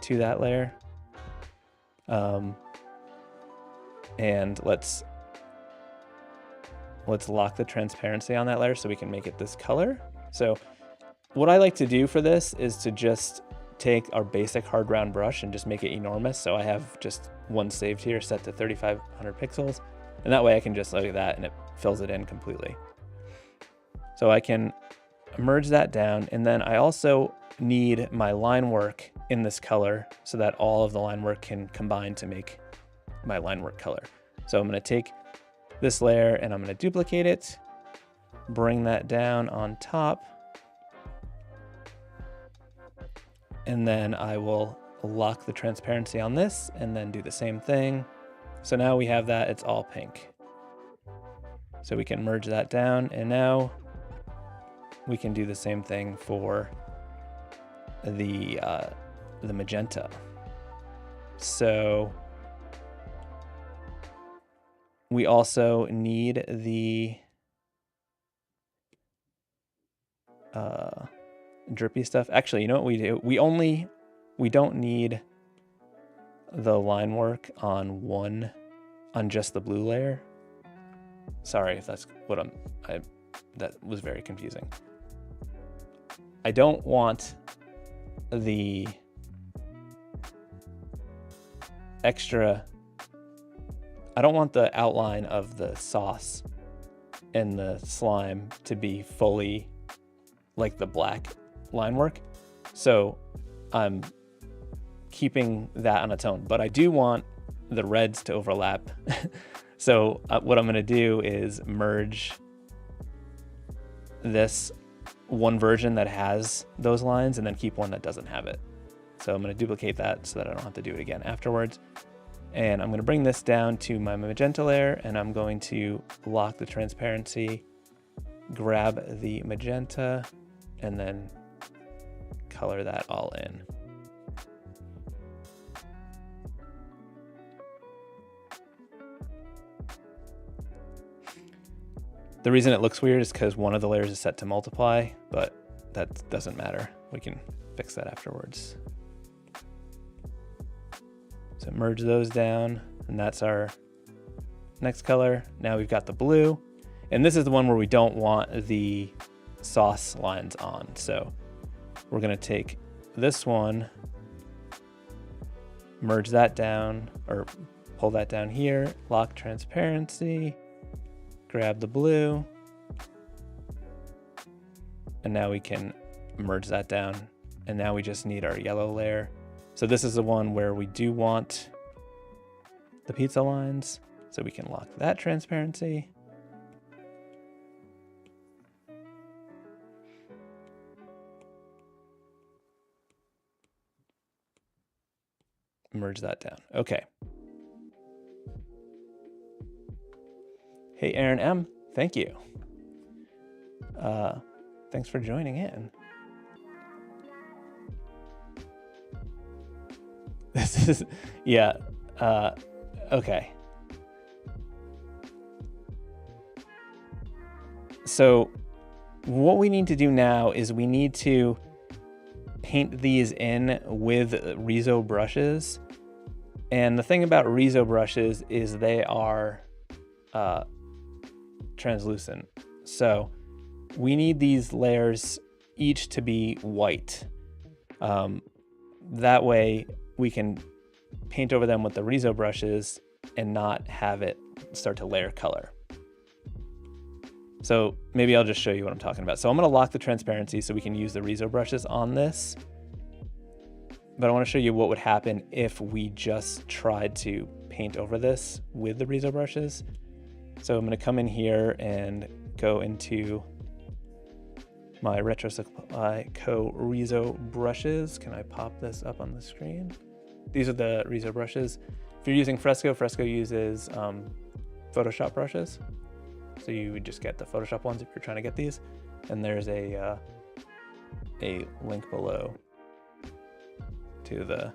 to that layer. And let's lock the transparency on that layer so we can make it this color. So what I like to do for this is to just take our basic hard round brush and just make it enormous. So I have just one saved here set to 3,500 pixels. And that way I can just look at that and it fills it in completely. So I can merge that down, and then I also need my line work in this color so that all of the line work can combine to make my line work color. So I'm going to take this layer and I'm going to duplicate it, bring that down on top, and then I will lock the transparency on this and then do the same thing. So now we have that, it's all pink. So we can merge that down, and now we can do the same thing for the magenta. So we also need the drippy stuff. Actually, you know what we do? We don't need the line work on just the blue layer. Sorry if that's what that was very confusing. I don't want the extra, I don't want the outline of the sauce and the slime to be fully like the black line work. So I'm keeping that on its own, but I do want the reds to overlap. So what I'm gonna do is merge this one version that has those lines and then keep one that doesn't have it. So I'm going to duplicate that so that I don't have to do it again afterwards. And I'm going to bring this down to my magenta layer, and I'm going to lock the transparency, grab the magenta, and then color that all in. The reason it looks weird is because one of the layers is set to multiply, but that doesn't matter. We can fix that afterwards. So merge those down, and that's our next color. Now we've got the blue, and this is the one where we don't want the sauce lines on. So we're gonna take this one, merge that down, or pull that down here, lock transparency, grab the blue, and now we can merge that down. And now we just need our yellow layer. So this is the one where we do want the pizza lines. So we can lock that transparency. Merge that down. Okay. Hey, Aaron M, thank you. Thanks for joining in. This is, yeah, okay. So what we need to do now is we need to paint these in with riso brushes. And the thing about riso brushes is they are translucent. So we need these layers each to be white. That way we can paint over them with the riso brushes and not have it start to layer color. So maybe I'll just show you what I'm talking about. So I'm going to lock the transparency so we can use the riso brushes on this. But I want to show you what would happen if we just tried to paint over this with the riso brushes. So I'm going to come in here and go into my Retro Supply Co. riso brushes. Can I pop this up on the screen? These are the riso brushes. If you're using Fresco, Fresco uses Photoshop brushes. So you would just get the Photoshop ones if you're trying to get these. And there's a link below to the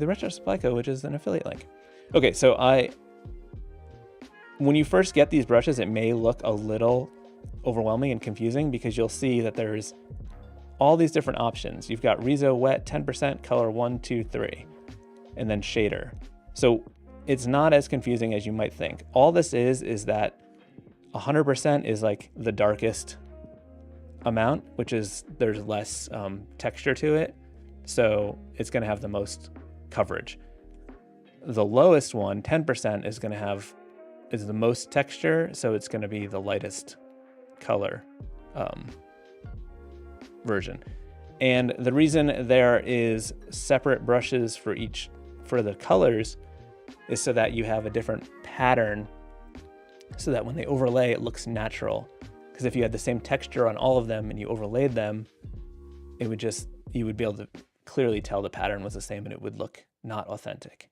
Retro Supply Co., which is an affiliate link. Okay, so when you first get these brushes, it may look a little overwhelming and confusing because you'll see that there's all these different options. You've got riso wet, 10%, color 1, 2, 3, and then shader. So it's not as confusing as you might think. All this is that 100% is like the darkest amount, which is there's less texture to it. So it's going to have the most coverage. The lowest one, 10%, is the most texture. So it's going to be the lightest color version. And the reason there is separate brushes for the colors is so that you have a different pattern so that when they overlay, it looks natural. Because if you had the same texture on all of them and you overlaid them, you would be able to clearly tell the pattern was the same and it would look not authentic.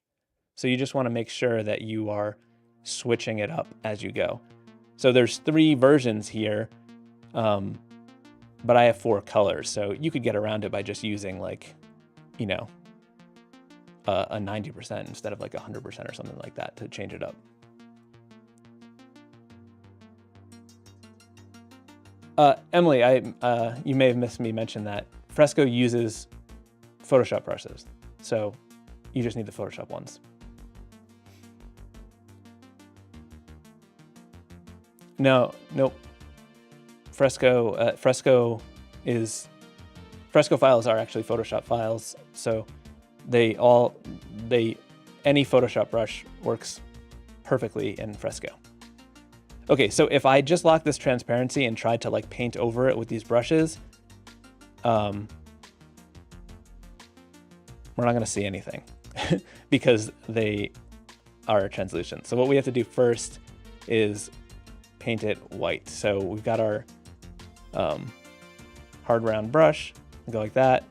So you just want to make sure that you are switching it up as you go. So there's 3 versions here, but I have 4 colors. So you could get around it by just using like, you know, a 90% instead of like 100% or something like that to change it up. Emily, you may have missed me mention that Fresco uses Photoshop brushes, so you just need the Photoshop ones. No, nope. Fresco files are actually Photoshop files, so any Photoshop brush works perfectly in Fresco. Okay, so if I just lock this transparency and tried to like paint over it with these brushes, we're not gonna see anything because they are translucent. So what we have to do first is paint it white. So we've got our hard round brush, go like that,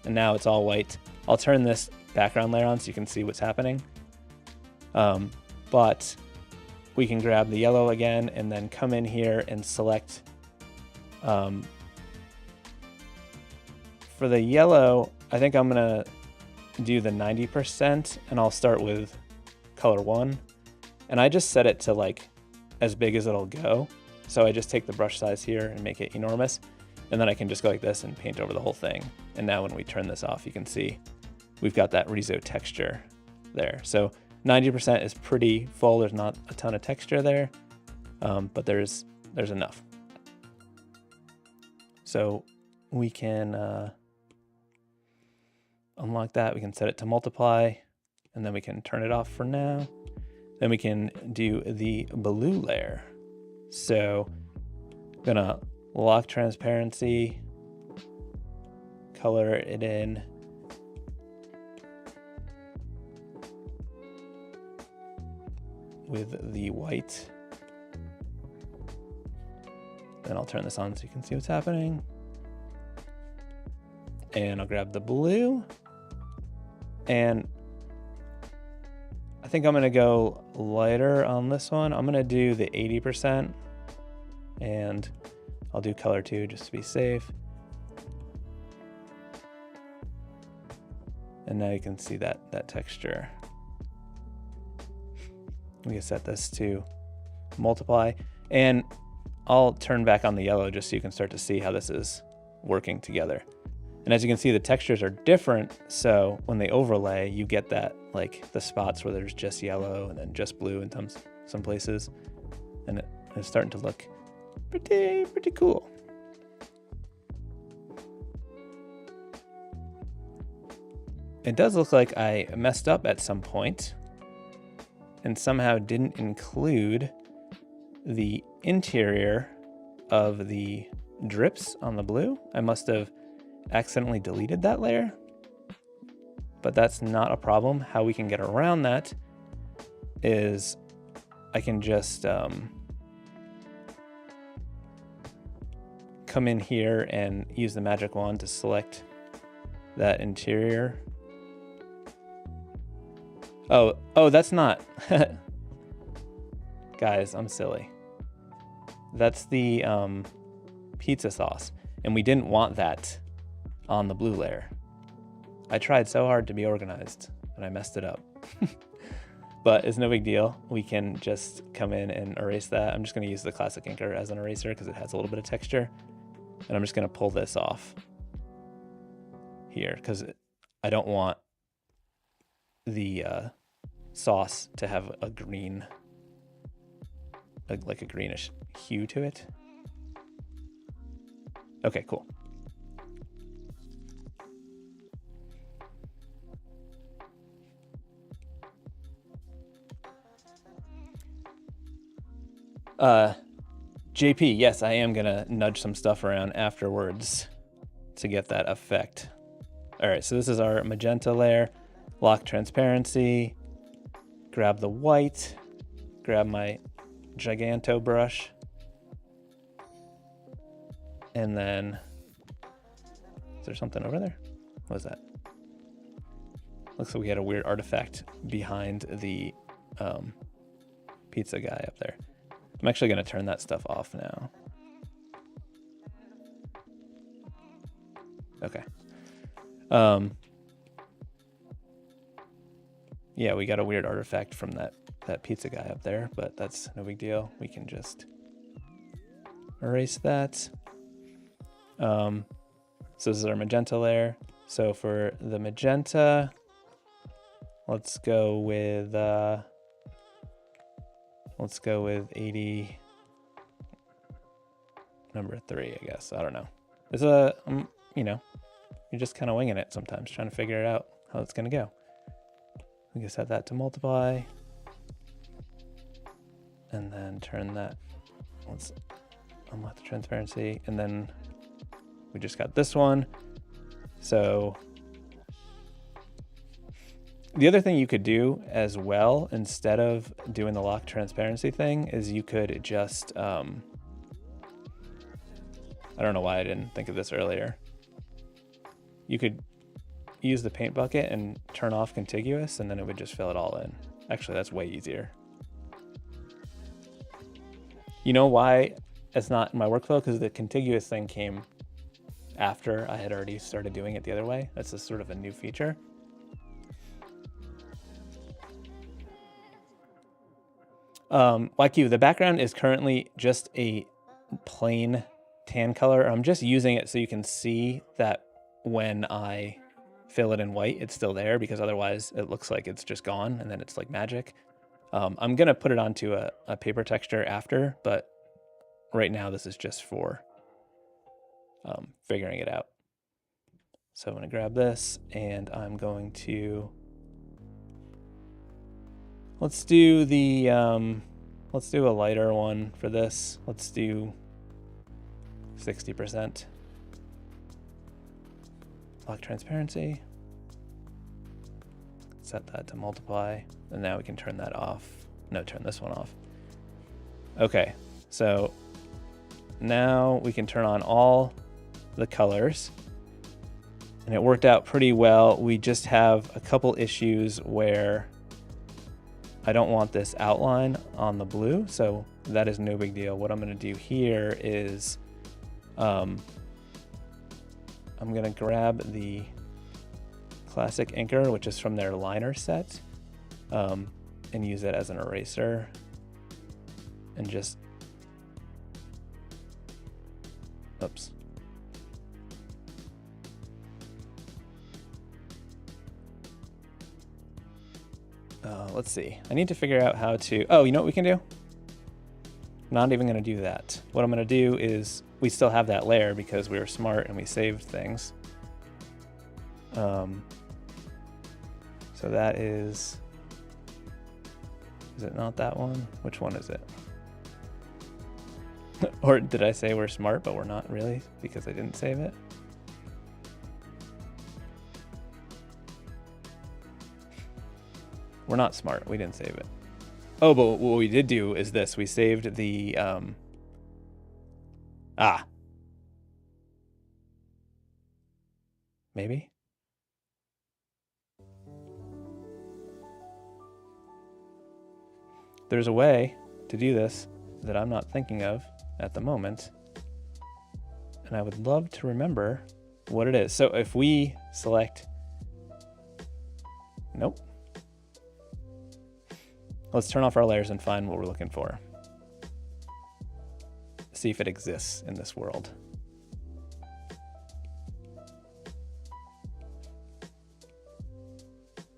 and now it's all white. I'll turn this background layer on so you can see what's happening. But we can grab the yellow again and then come in here and select, for the yellow, I think I'm gonna do the 90% and I'll start with color 1. And I just set it to like as big as it'll go. So I just take the brush size here and make it enormous. And then I can just go like this and paint over the whole thing. And now when we turn this off, you can see we've got that riso texture there. So 90% is pretty full. There's not a ton of texture there, but there's enough. So we can unlock that. We can set it to multiply, and then we can turn it off for now. Then we can do the blue layer. So I'm gonna lock transparency, color it in. With the white. Then I'll turn this on so you can see what's happening. And I'll grab the blue. And I think I'm gonna go lighter on this one. I'm gonna do the 80%. And I'll do color 2 just to be safe. And now you can see that texture. We can set this to multiply, and I'll turn back on the yellow just so you can start to see how this is working together. And as you can see, the textures are different. So when they overlay, you get that, like the spots where there's just yellow and then just blue in some places. And it's starting to look pretty cool. It does look like I messed up at some point and somehow didn't include the interior of the drips on the blue. I must have accidentally deleted that layer, but that's not a problem. How we can get around that is I can just come in here and use the magic wand to select that interior. Oh, that's not. Guys, I'm silly. That's the pizza sauce, and we didn't want that on the blue layer. I tried so hard to be organized, and I messed it up. But it's no big deal. We can just come in and erase that. I'm just going to use the classic inker as an eraser because it has a little bit of texture. And I'm just going to pull this off here because I don't want the sauce to have a green, like a greenish hue to it. Okay, cool. JP, yes, I am gonna nudge some stuff around afterwards to get that effect. All right, so this is our magenta layer. Lock transparency, grab the white, grab my Giganto brush, and then, is there something over there? What is that? Looks like we had a weird artifact behind the pizza guy up there. I'm actually gonna turn that stuff off now. Okay. Yeah, we got a weird artifact from that pizza guy up there, but that's no big deal. We can just erase that. So this is our magenta layer. So for the magenta, let's go with 80, number 3, I guess. I don't know. It's you know, you're just kind of winging it sometimes, trying to figure it out how it's gonna go. We can set that to multiply, and then turn that. Let's unlock the transparency, and then we just got this one. So the other thing you could do as well, instead of doing the lock transparency thing, is you could just, I don't know why I didn't think of this earlier. You could use the paint bucket and turn off contiguous, and then it would just fill it all in. Actually, that's way easier. You know why it's not in my workflow? Because the contiguous thing came after I had already started doing it the other way. That's a sort of a new feature. Like you, the background is currently just a plain tan color. I'm just using it so you can see that when I fill it in white, it's still there, because otherwise it looks like it's just gone and then it's like magic. I'm gonna put it onto a paper texture after, but right now this is just for figuring it out. So I'm gonna grab this and I'm going to, let's do a lighter one for this. Let's do 60%. Lock transparency. Set that to multiply. And now we can turn that off. No, turn this one off. Okay, so now we can turn on all the colors. And it worked out pretty well. We just have a couple issues where I don't want this outline on the blue, so that is no big deal. What I'm gonna do here is I'm gonna grab the classic inker, which is from their liner set, and use it as an eraser and just, oops. Let's see. I need to figure out how to, oh, you know what we can do? Not even gonna do that. What I'm gonna do is, we still have that layer because we were smart and we saved things. So that is it not that one? Which one is it? Or did I say we're smart, but we're not really because I didn't save it? We're not smart, we didn't save it. Oh, but what we did do is this, we saved the, maybe? There's a way to do this that I'm not thinking of at the moment, and I would love to remember what it is. So if we select, nope. Let's turn off our layers and find what we're looking for. See if it exists in this world.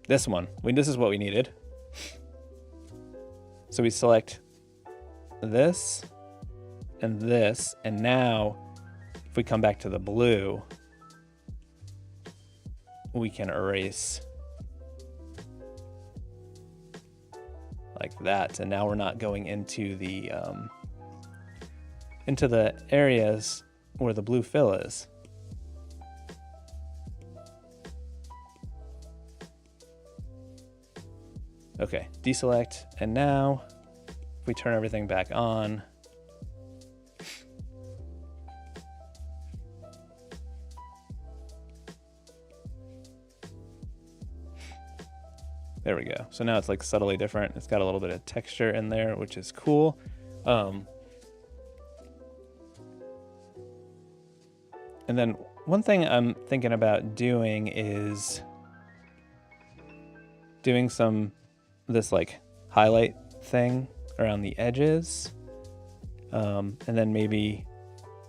This one, this is what we needed. So we select this, and now if we come back to the blue, we can erase like that, and now we're not going into the areas where the blue fill is. Okay, deselect, and now if we turn everything back on, there we go. So now it's like subtly different. It's got a little bit of texture in there, which is cool. And then one thing I'm thinking about doing is doing this like highlight thing around the edges, and then maybe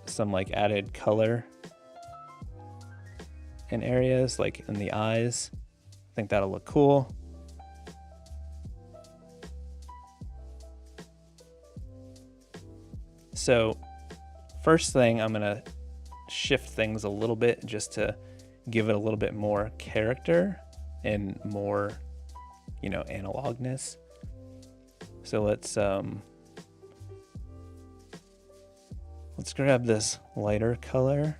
some like added color in areas like in the eyes. I think that'll look cool. So first thing, I'm gonna shift things a little bit just to give it a little bit more character and more, analogness. So let's grab this lighter color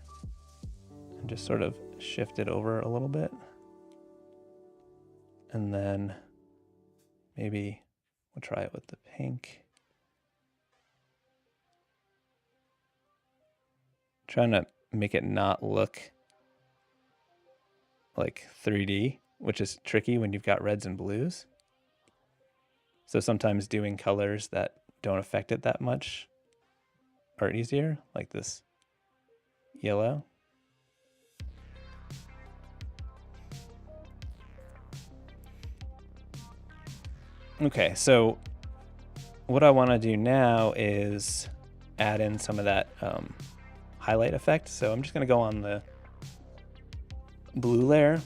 and just sort of shift it over a little bit. And then maybe we'll try it with the pink. Trying to make it not look like 3D, which is tricky when you've got reds and blues. So sometimes doing colors that don't affect it that much are easier, like this yellow. Okay, so what I want to do now is add in some of that highlight effect. So I'm just going to go on the blue layer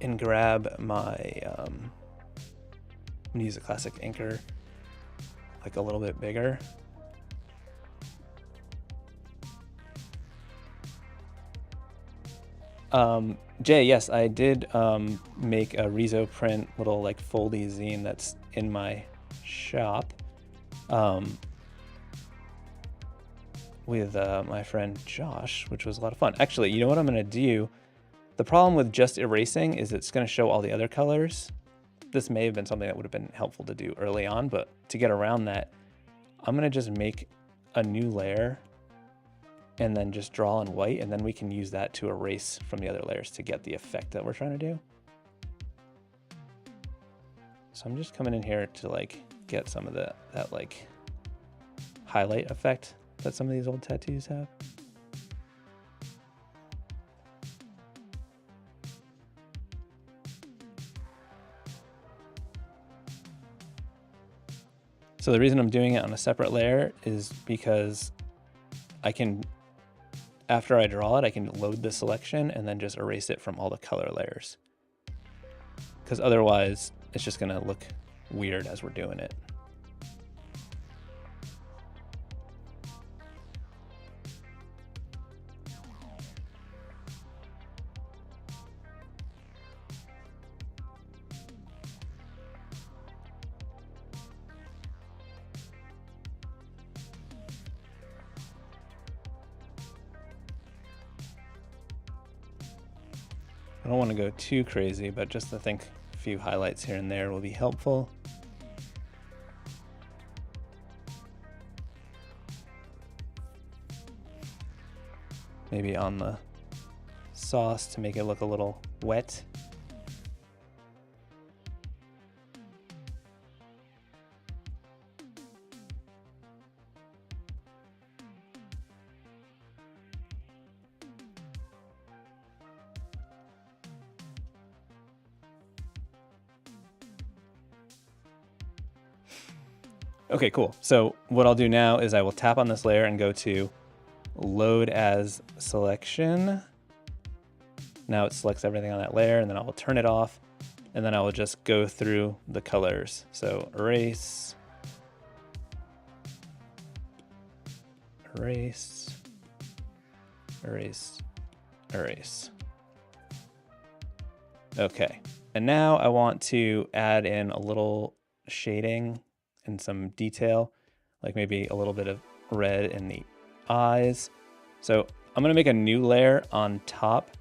and grab my, I'm going to use a classic inker, like a little bit bigger. Jay, yes, I did make a riso print little like foldy zine that's in my shop with my friend Josh, which was a lot of fun. Actually, you know what I'm going to do? The problem with just erasing is it's going to show all the other colors. This may have been something that would have been helpful to do early on, but to get around that, I'm going to just make a new layer and then just draw in white, and then we can use that to erase from the other layers to get the effect that we're trying to do. So I'm just coming in here to like get some of that like highlight effect that some of these old tattoos have. So the reason I'm doing it on a separate layer is because I can, after I draw it, I can load the selection and then just erase it from all the color layers. Because otherwise, it's just gonna look weird as we're doing it. I don't want to go too crazy, but just to think a few highlights here and there will be helpful. Maybe on the sauce to make it look a little wet. Okay, cool. So what I'll do now is I will tap on this layer and go to load as selection. Now it selects everything on that layer, and then I will turn it off, and then I will just go through the colors. So erase, erase, erase, erase. Okay, and now I want to add in a little shading and some detail, like maybe a little bit of red in the eyes. So I'm gonna make a new layer on top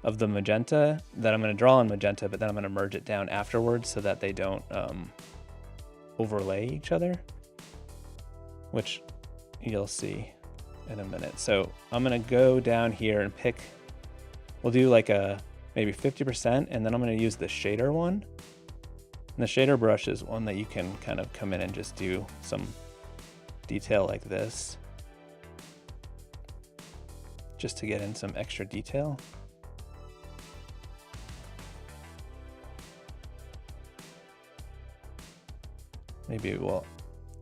of the magenta that I'm gonna draw in magenta, but then I'm gonna merge it down afterwards so that they don't overlay each other, which you'll see in a minute. So I'm gonna go down here and pick, we'll do like a maybe 50%, and then I'm gonna use the shader one. And the shader brush is one that you can kind of come in and just do some detail like this, just to get in some extra detail. Maybe we'll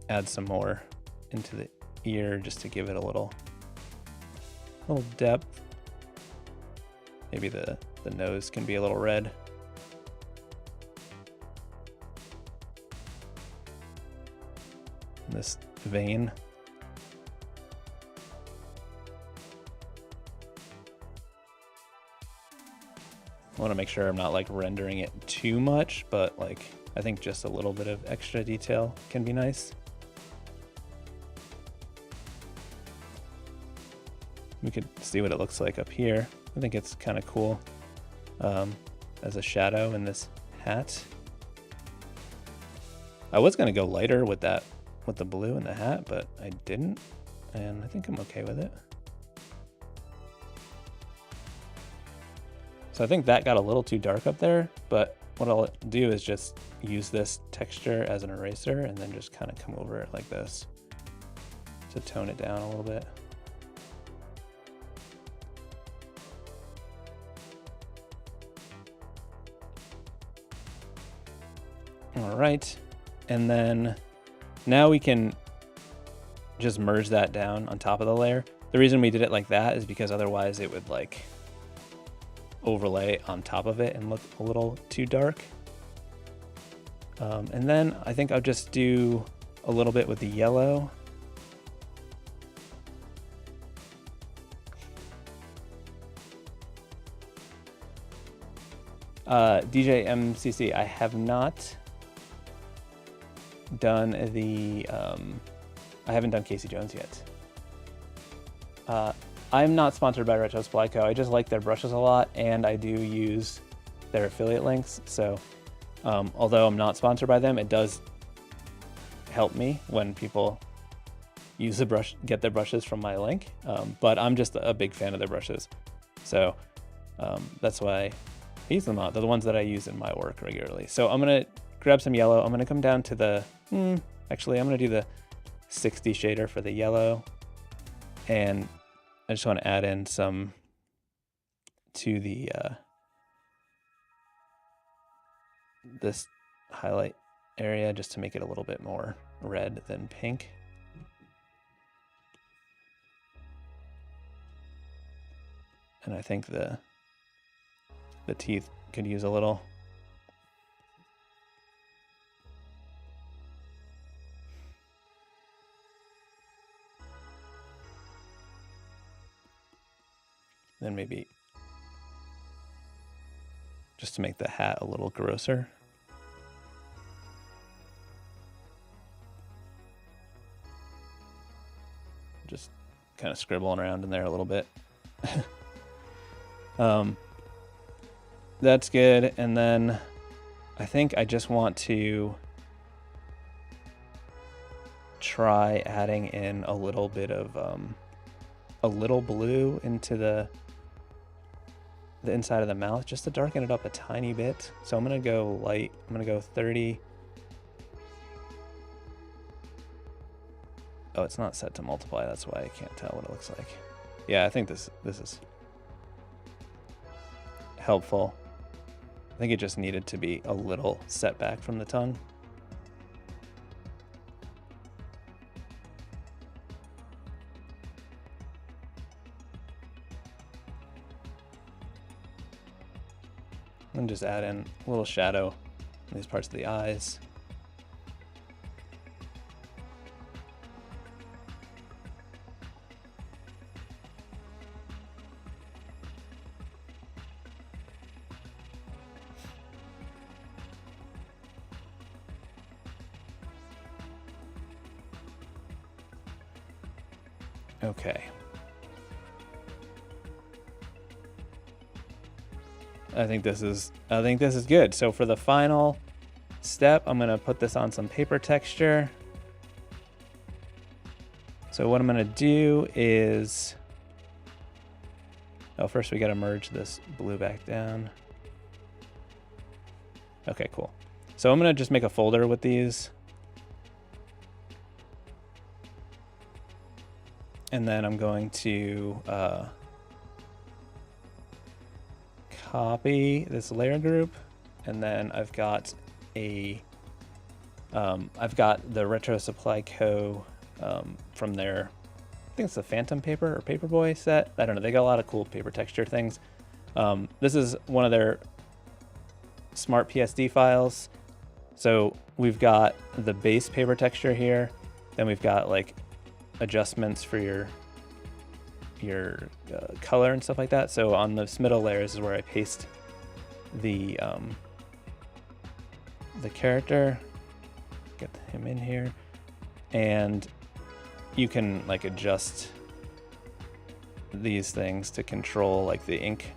add some more into the ear just to give it a little depth. Maybe the nose can be a little red. This vein. I want to make sure I'm not like rendering it too much, but like I think just a little bit of extra detail can be nice. We could see what it looks like up here. I think it's kind of cool as a shadow in this hat. I was going to go lighter with that, with the blue in the hat, but I didn't, and I think I'm okay with it. So I think that got a little too dark up there, but what I'll do is just use this texture as an eraser and then just kind of come over it like this to tone it down a little bit. All right, and then now we can just merge that down on top of the layer. The reason we did it like that is because otherwise it would like overlay on top of it and look a little too dark. And then I think I'll just do a little bit with the yellow. DJ MCC, I have not done the, I haven't done Casey Jones yet. I'm not sponsored by Retro Supply Co. I just like their brushes a lot, and I do use their affiliate links. So although I'm not sponsored by them, it does help me when people use the brush, get their brushes from my link. But I'm just a big fan of their brushes. So that's why I use them out. They're the ones that I use in my work regularly. So I'm gonna grab some yellow. I'm gonna come down to the, actually I'm gonna do the 60 shader for the yellow. And I just want to add in some to the this highlight area just to make it a little bit more red than pink. And I think the teeth could use a little. Then maybe just to make the hat a little grosser. Just kind of scribbling around in there a little bit. That's good. And then I think I just want to try adding in a little bit of a little blue into the inside of the mouth just to darken it up a tiny bit. So I'm gonna go light. I'm gonna go 30. Oh, it's not set to multiply. That's why I can't tell what it looks like. Yeah, I think this is helpful. I think it just needed to be a little set back from the tongue. And just add in a little shadow in these parts of the eyes. Okay. I think this is good. So for the final step, I'm gonna put this on some paper texture. So what I'm gonna do is, oh, first we gotta merge this blue back down. Okay, cool. So I'm gonna just make a folder with these. And then I'm going to copy this layer group, and then I've got the Retro Supply Co. From their, I think it's the Phantom Paper or PaperBoy set. I don't know. They got a lot of cool paper texture things. This is one of their smart PSD files. So we've got the base paper texture here. Then we've got like adjustments for your color and stuff like that. So on this middle layers is where I paste the character, get him in here, and you can like adjust these things to control like the ink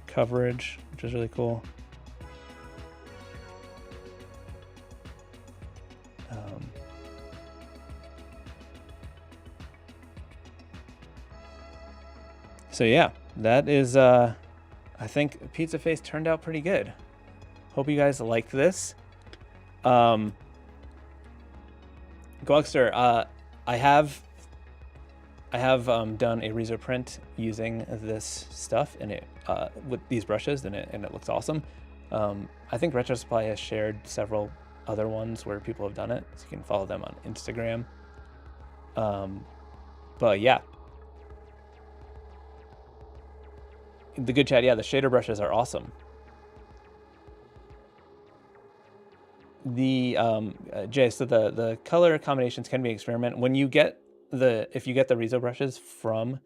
coverage, which is really cool. So yeah, that is I think Pizza Face turned out pretty good. Hope you guys liked this. Gogster, I have done a riso print using this stuff and it with these brushes, and it looks awesome. I think Retro Supply has shared several other ones where people have done it, so you can follow them on Instagram. But yeah, the good chat. Yeah, the shader brushes are awesome. The Jay, so the color combinations can be experiment. When you get if you get the riso brushes from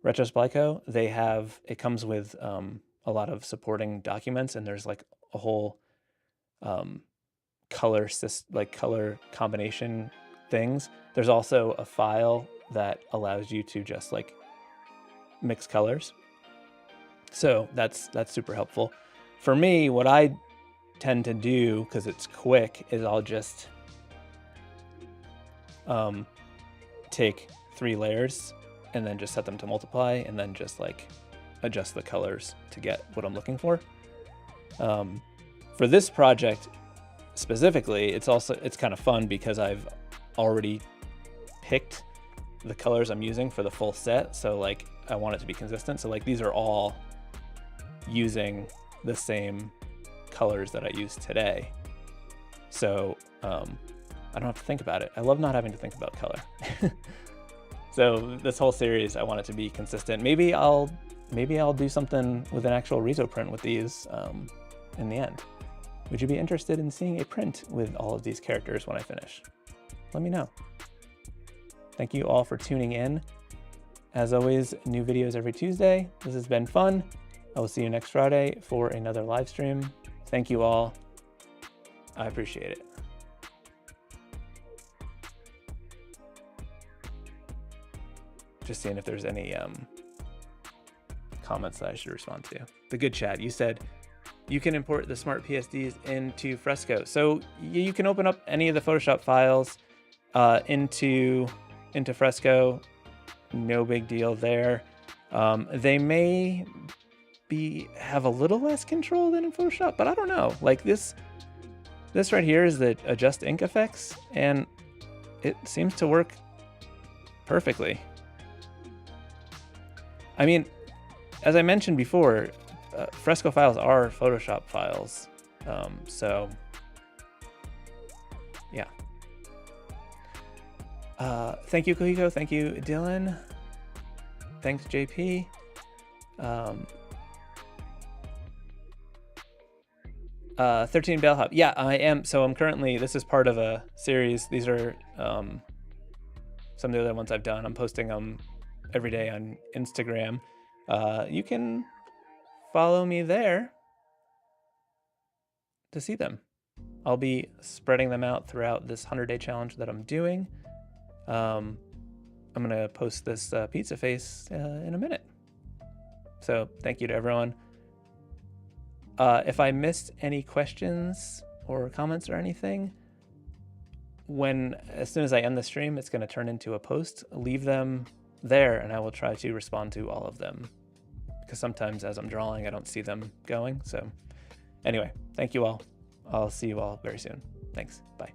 Retro Supply Co, it comes with a lot of supporting documents, and there's like a whole color combination things. There's also a file that allows you to just like mix colors. So that's super helpful. For me, what I tend to do, because it's quick, is I'll just take 3 layers and then just set them to multiply, and then just like adjust the colors to get what I'm looking for. For this project specifically, it's kind of fun because I've already picked the colors I'm using for the full set, so like I want it to be consistent. So like these are all using the same colors that I used today, so I don't have to think about it. I love not having to think about color. So this whole series, I want it to be consistent. Maybe I'll do something with an actual riso print with these in the end. Would you be interested in seeing a print with all of these characters when I finish? Let me know. Thank you all for tuning in. As always, new videos every Tuesday. This has been fun. I will see you next Friday for another live stream. Thank you all. I appreciate it. Just seeing if there's any comments that I should respond to. The good chat, you said you can import the smart PSDs into Fresco. So you can open up any of the Photoshop files into Fresco. No big deal there. They may have a little less control than in Photoshop, but I don't know. Like this right here is the adjust ink effects, and it seems to work perfectly. I mean, as I mentioned before, Fresco files are Photoshop files, so yeah. Thank you, Kohiko. Thank you, Dylan. Thanks, JP. 13 Bellhop. Yeah, I am. So I'm currently, this is part of a series. These are some of the other ones I've done. I'm posting them every day on Instagram. You can follow me there to see them. I'll be spreading them out throughout this 100-day challenge that I'm doing. I'm gonna post this pizza face in a minute. So thank you to everyone. If I missed any questions or comments or anything, as soon as I end the stream, it's gonna turn into a post. Leave them there and I will try to respond to all of them, because sometimes as I'm drawing, I don't see them going. So anyway, thank you all. I'll see you all very soon. Thanks, bye.